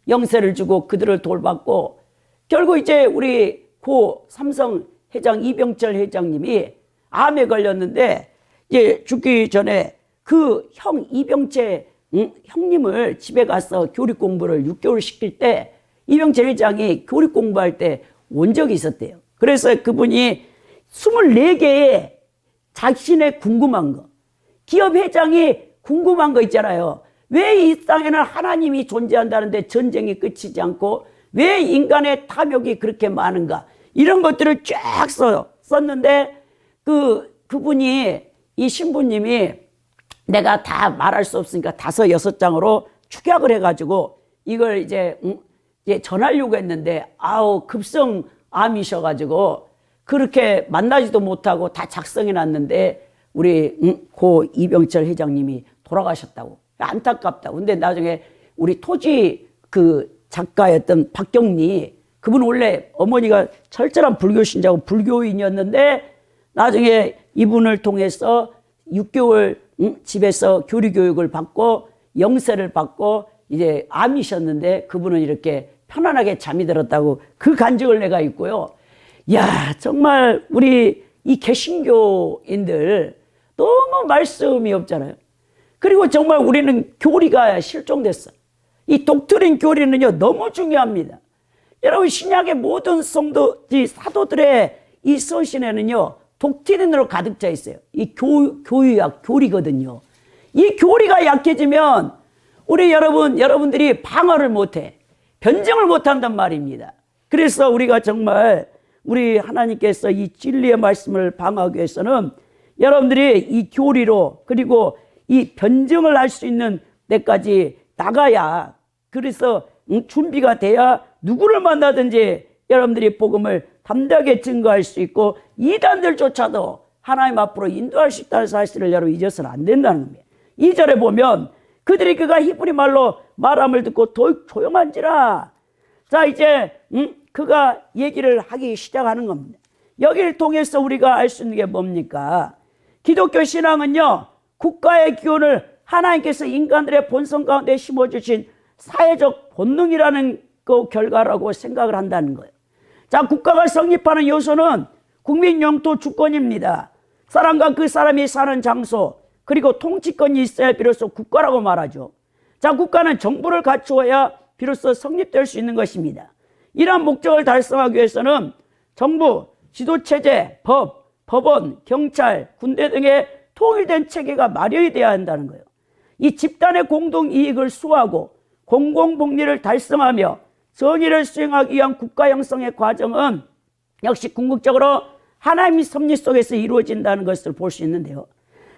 영세를 주고 그들을 돌봤고 결국 이제 우리 고 삼성 회장 이병철 회장님이 암에 걸렸는데 이제 죽기 전에 그 형 이병채 형님을 집에 가서 교리 공부를 6개월 시킬 때 이병철 회장이 교리 공부할 때 온 적이 있었대요. 그래서 그분이 24개의 자신의 궁금한 거 기업 회장이 궁금한 거 있잖아요. 왜 이 땅에는 하나님이 존재한다는데 전쟁이 끝이지 않고 왜 인간의 탐욕이 그렇게 많은가? 이런 것들을 쫙 썼는데 그분이 이 신부님이 내가 다 말할 수 없으니까 5, 6장으로 축약을 해가지고 이걸 이제 전하려고 했는데 급성암이셔가지고 그렇게 만나지도 못하고 다 작성해 놨는데 우리 고 이병철 회장님이 돌아가셨다고. 안타깝다. 근데 나중에 우리 토지 작가였던 박경리, 그분 원래 어머니가 철저한 불교 신자고 불교인이었는데 나중에 이분을 통해서 6개월 집에서 교리 교육을 받고 영세를 받고 이제 암이셨는데 그분은 이렇게 편안하게 잠이 들었다고 그 간증을 내가 있고요. 야, 정말 우리 이 개신교인들 너무 말씀이 없잖아요. 그리고 정말 우리는 교리가 실종됐어. 이 독트린 교리는요, 너무 중요합니다. 여러분, 신약의 모든 사도들의 이 서신에는요, 독트린으로 가득 차 있어요. 이 교유학, 교리거든요. 이 교리가 약해지면 우리 여러분들이 방어를 못해. 변증을 못한단 말입니다. 그래서 우리가 정말 우리 하나님께서 이 진리의 말씀을 방어하기 위해서는 여러분들이 이 교리로 그리고 이 변증을 할 수 있는 데까지 나가야, 그래서 준비가 돼야 누구를 만나든지 여러분들이 복음을 담대하게 증거할 수 있고 이단들조차도 하나님 앞으로 인도할 수 있다는 사실을 여러분 잊어서는 안 된다는 겁니다. 2절에 보면 그들이 그가 히브리 말로 말함을 듣고 더욱 조용한지라. 자, 이제 그가 얘기를 하기 시작하는 겁니다. 여기를 통해서 우리가 알 수 있는 게 뭡니까? 기독교 신앙은요, 국가의 기원을 하나님께서 인간들의 본성 가운데 심어주신 사회적 본능이라는 그 결과라고 생각을 한다는 거예요. 자, 국가가 성립하는 요소는 국민 영토 주권입니다. 사람과 그 사람이 사는 장소, 그리고 통치권이 있어야 비로소 국가라고 말하죠. 자, 국가는 정부를 갖추어야 비로소 성립될 수 있는 것입니다. 이러한 목적을 달성하기 위해서는 정부, 지도체제, 법원, 경찰, 군대 등의 통일된 체계가 마련이 되어야 한다는 거예요. 이 집단의 공동이익을 수호하고 공공복리를 달성하며 정의를 수행하기 위한 국가 형성의 과정은 역시 궁극적으로 하나님의 섭리 속에서 이루어진다는 것을 볼 수 있는데요.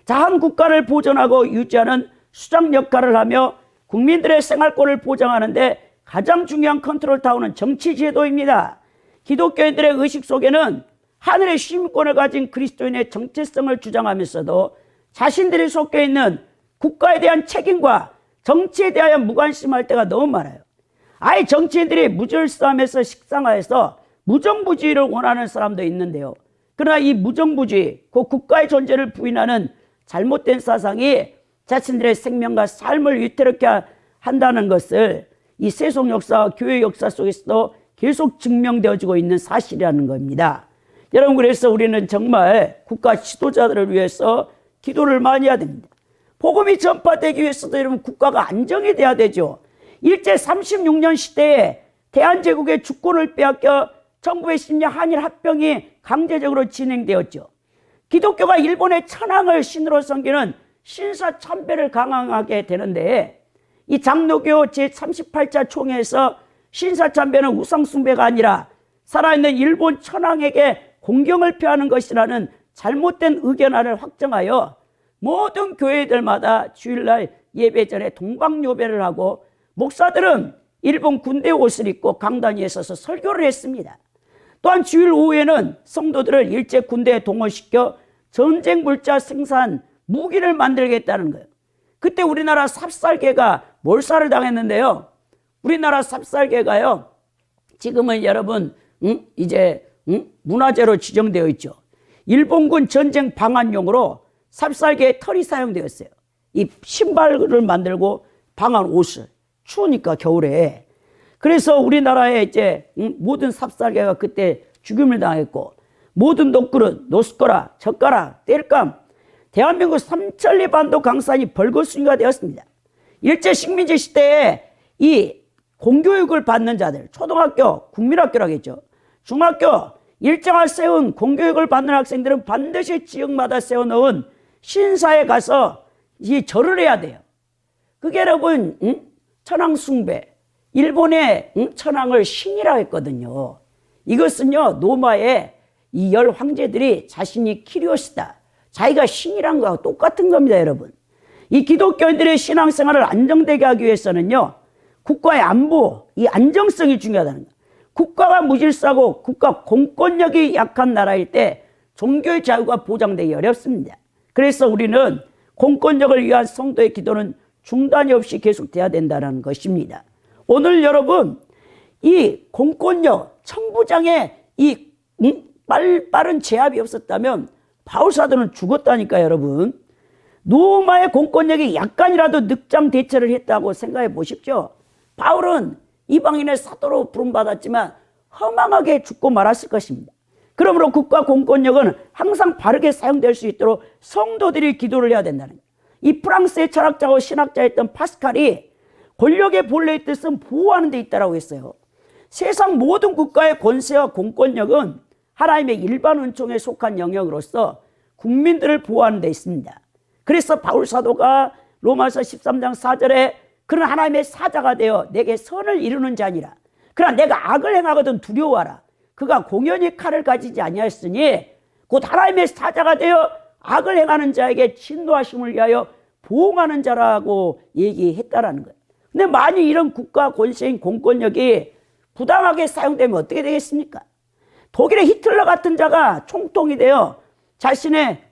자, 한 국가를 보존하고 유지하는 수장 역할을 하며 국민들의 생활권을 보장하는데 가장 중요한 컨트롤 타워는 정치 제도입니다. 기독교인들의 의식 속에는 하늘의 시민권을 가진 그리스도인의 정체성을 주장하면서도 자신들이 속해 있는 국가에 대한 책임과 정치에 대하여 무관심할 때가 너무 많아요. 아예 정치인들이 무질서함에서 식상화해서 무정부주의를 원하는 사람도 있는데요. 그러나 이 무정부주의, 그 국가의 존재를 부인하는 잘못된 사상이 자신들의 생명과 삶을 위태롭게 한다는 것을 이 세속 역사와 교회 역사 속에서도 계속 증명되어지고 있는 사실이라는 겁니다. 여러분, 그래서 우리는 정말 국가 지도자들을 위해서 기도를 많이 해야 됩니다. 복음이 전파되기 위해서도 여러분 국가가 안정이 돼야 되죠. 일제 36년 시대에 대한제국의 주권을 빼앗겨 1910년 한일 합병이 강제적으로 진행되었죠. 기독교가 일본의 천황을 신으로 섬기는 신사참배를 강행하게 되는데 이 장로교 제38자 총회에서 신사참배는 우상숭배가 아니라 살아있는 일본 천황에게 공경을 표하는 것이라는 잘못된 의견화를 확정하여 모든 교회들마다 주일날 예배 전에 동방요배를 하고 목사들은 일본 군대 옷을 입고 강단 위에 서서 설교를 했습니다. 또한 주일 오후에는 성도들을 일제 군대에 동원시켜 전쟁 물자 생산 무기를 만들겠다는 거예요. 그때 우리나라 삽살개가 몰살을 당했는데요. 우리나라 삽살개가요, 지금은 여러분 이제 문화재로 지정되어 있죠. 일본군 전쟁 방한용으로 삽살개의 털이 사용되었어요. 이 신발을 만들고 방한 옷을, 추우니까 겨울에. 그래서 우리나라에 이제 모든 삽살개가 그때 죽임을 당했고 모든 녹그릇, 노숟가락, 젓가락, 땔감, 대한민국 삼천리 반도 강산이 벌거숭이가 되었습니다. 일제 식민지 시대에 이 공교육을 받는 자들, 초등학교, 국민학교라고 했죠. 중학교, 일정을 세운 공교육을 받는 학생들은 반드시 지역마다 세워놓은 신사에 가서 이 절을 해야 돼요. 그게 여러분 천황 숭배, 일본의 천황을 신이라 했거든요. 이것은요 로마의 이 열 황제들이 자신이 키리오스다, 자기가 신이란 거하고 똑같은 겁니다. 여러분, 이 기독교인들의 신앙생활을 안정되게 하기 위해서는요 국가의 안보, 이 안정성이 중요하다는 거예요. 국가가 무질서하고 국가 공권력이 약한 나라일 때 종교의 자유가 보장되기 어렵습니다. 그래서 우리는 공권력을 위한 성도의 기도는 중단이 없이 계속돼야 된다는 것입니다. 오늘 여러분, 이 공권력, 천부장의 이 빠른 제압이 없었다면 바울 사도는 죽었다니까요. 여러분, 로마의 공권력이 약간이라도 늑장 대처를 했다고 생각해 보십시오. 바울은 이방인의 사도로 부름받았지만 허망하게 죽고 말았을 것입니다. 그러므로 국가 공권력은 항상 바르게 사용될 수 있도록 성도들이 기도를 해야 된다는 거예요. 이 프랑스의 철학자고 신학자였던 파스칼이 권력의 본래의 뜻은 보호하는 데 있다고 했어요. 세상 모든 국가의 권세와 공권력은 하나님의 일반 은총에 속한 영역으로서 국민들을 보호하는 데 있습니다. 그래서 바울 사도가 로마서 13장 4절에 그는 하나님의 사자가 되어 내게 선을 이루는 자니라. 그러나 내가 악을 행하거든 두려워하라. 그가 공연히 칼을 가지지 아니하였으니 곧 하나님의 사자가 되어 악을 행하는 자에게 진노하심을 위하여 보응하는 자라고 얘기했다라는 거예요. 근데 만약 이런 국가 권세인 공권력이 부당하게 사용되면 어떻게 되겠습니까? 독일의 히틀러 같은 자가 총통이 되어 자신의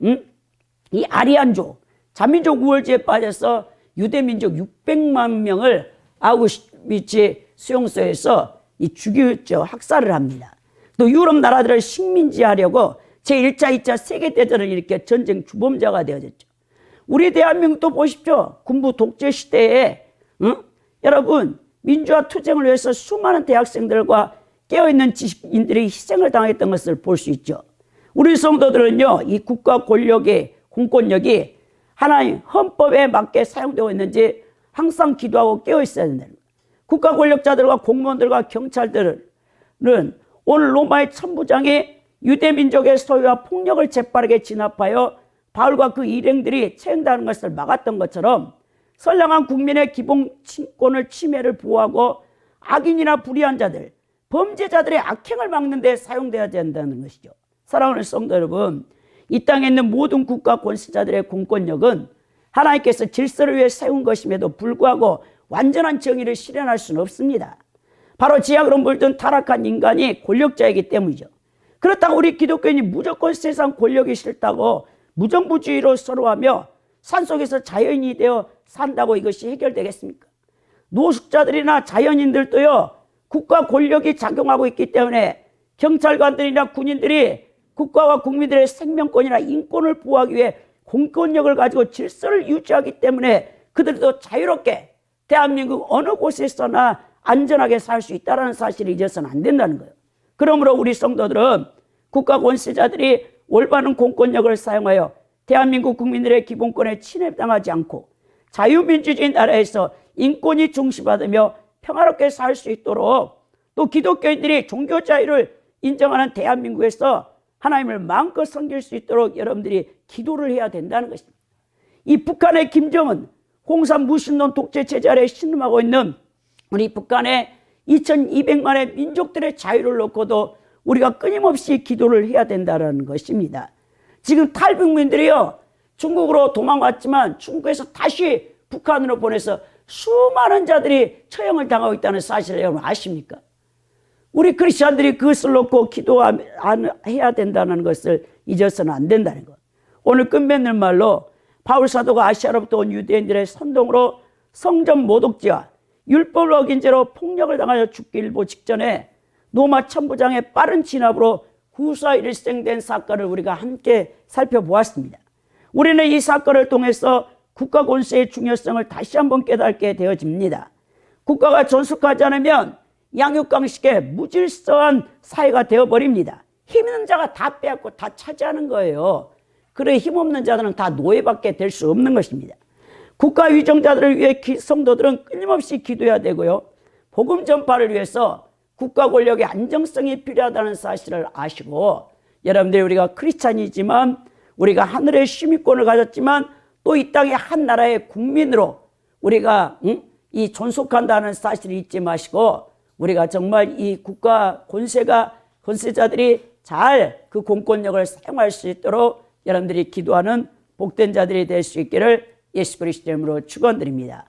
이 아리안족, 자민족 우월주의에 빠져서 유대민족 600만 명을 아우슈비츠 수용소에서 죽였죠. 학살을 합니다. 또 유럽 나라들을 식민지하려고 제1차, 2차 세계대전을 일으켜 전쟁 주범자가 되어졌죠. 우리 대한민국도 보십시오. 군부 독재 시대에 여러분 민주화 투쟁을 위해서 수많은 대학생들과 깨어있는 지식인들이 희생을 당했던 것을 볼 수 있죠. 우리 성도들은요, 이 국가 권력의 공권력이 하나님 헌법에 맞게 사용되고 있는지 항상 기도하고 깨어있어야 된다는 거예요. 국가 권력자들과 공무원들과 경찰들은 오늘 로마의 천부장이 유대민족의 소유와 폭력을 재빠르게 진압하여 바울과 그 일행들이 체행당하는 것을 막았던 것처럼 선량한 국민의 기본 친권을 침해를 보호하고 악인이나 불의한 자들, 범죄자들의 악행을 막는 데 사용되어야 된다는 것이죠. 사랑하는 성도 여러분, 이 땅에 있는 모든 국가 권세자들의 공권력은 하나님께서 질서를 위해 세운 것임에도 불구하고 완전한 정의를 실현할 수는 없습니다. 바로 지약으로 물든 타락한 인간이 권력자이기 때문이죠. 그렇다고 우리 기독교인이 무조건 세상 권력이 싫다고 무정부주의로 서로하며 산속에서 자연인이 되어 산다고 이것이 해결되겠습니까? 노숙자들이나 자연인들도요, 국가 권력이 작용하고 있기 때문에 경찰관들이나 군인들이 국가와 국민들의 생명권이나 인권을 보호하기 위해 공권력을 가지고 질서를 유지하기 때문에 그들도 자유롭게 대한민국 어느 곳에서나 안전하게 살 수 있다는 사실을 잊어서는 안 된다는 거예요. 그러므로 우리 성도들은 국가 권세자들이 올바른 공권력을 사용하여 대한민국 국민들의 기본권에 침해당하지 않고 자유민주주의 나라에서 인권이 중시받으며 평화롭게 살 수 있도록, 또 기독교인들이 종교 자유를 인정하는 대한민국에서 하나님을 마음껏 섬길 수 있도록 여러분들이 기도를 해야 된다는 것입니다. 이 북한의 김정은 공산 무신론 독재 체제 아래 신음하고 있는 우리 북한의 2200만의 민족들의 자유를 놓고도 우리가 끊임없이 기도를 해야 된다는 것입니다. 지금 탈북민들이요, 중국으로 도망왔지만 중국에서 다시 북한으로 보내서 수많은 자들이 처형을 당하고 있다는 사실을 여러분 아십니까? 우리 크리스찬들이 그것을 놓고 기도해야 된다는 것을 잊어서는 안 된다는 것. 오늘 끝맺는 말로 바울 사도가 아시아로부터 온 유대인들의 선동으로 성전 모독죄와 율법을 어긴 죄로 폭력을 당하여 죽기 일보 직전에 로마 천부장의 빠른 진압으로 후사 일생된 사건을 우리가 함께 살펴보았습니다. 우리는 이 사건을 통해서 국가 권세의 중요성을 다시 한번 깨닫게 되어집니다. 국가가 존속하지 않으면 양육강식의 무질서한 사회가 되어버립니다. 힘 있는 자가 다 빼앗고 다 차지하는 거예요. 그래 힘없는 자들은 다 노예밖에 될 수 없는 것입니다. 국가 위정자들을 위해 성도들은 끊임없이 기도해야 되고요. 복음 전파를 위해서 국가 권력의 안정성이 필요하다는 사실을 아시고, 여러분들이 우리가 크리스찬이지만 우리가 하늘의 시민권을 가졌지만 또 이 땅의 한 나라의 국민으로 우리가 이 존속한다는 사실을 잊지 마시고 우리가 정말 이 국가 권세자들이 잘 그 공권력을 사용할 수 있도록 여러분들이 기도하는 복된 자들이 될 수 있기를 예수 그리스도 이름으로 축원드립니다.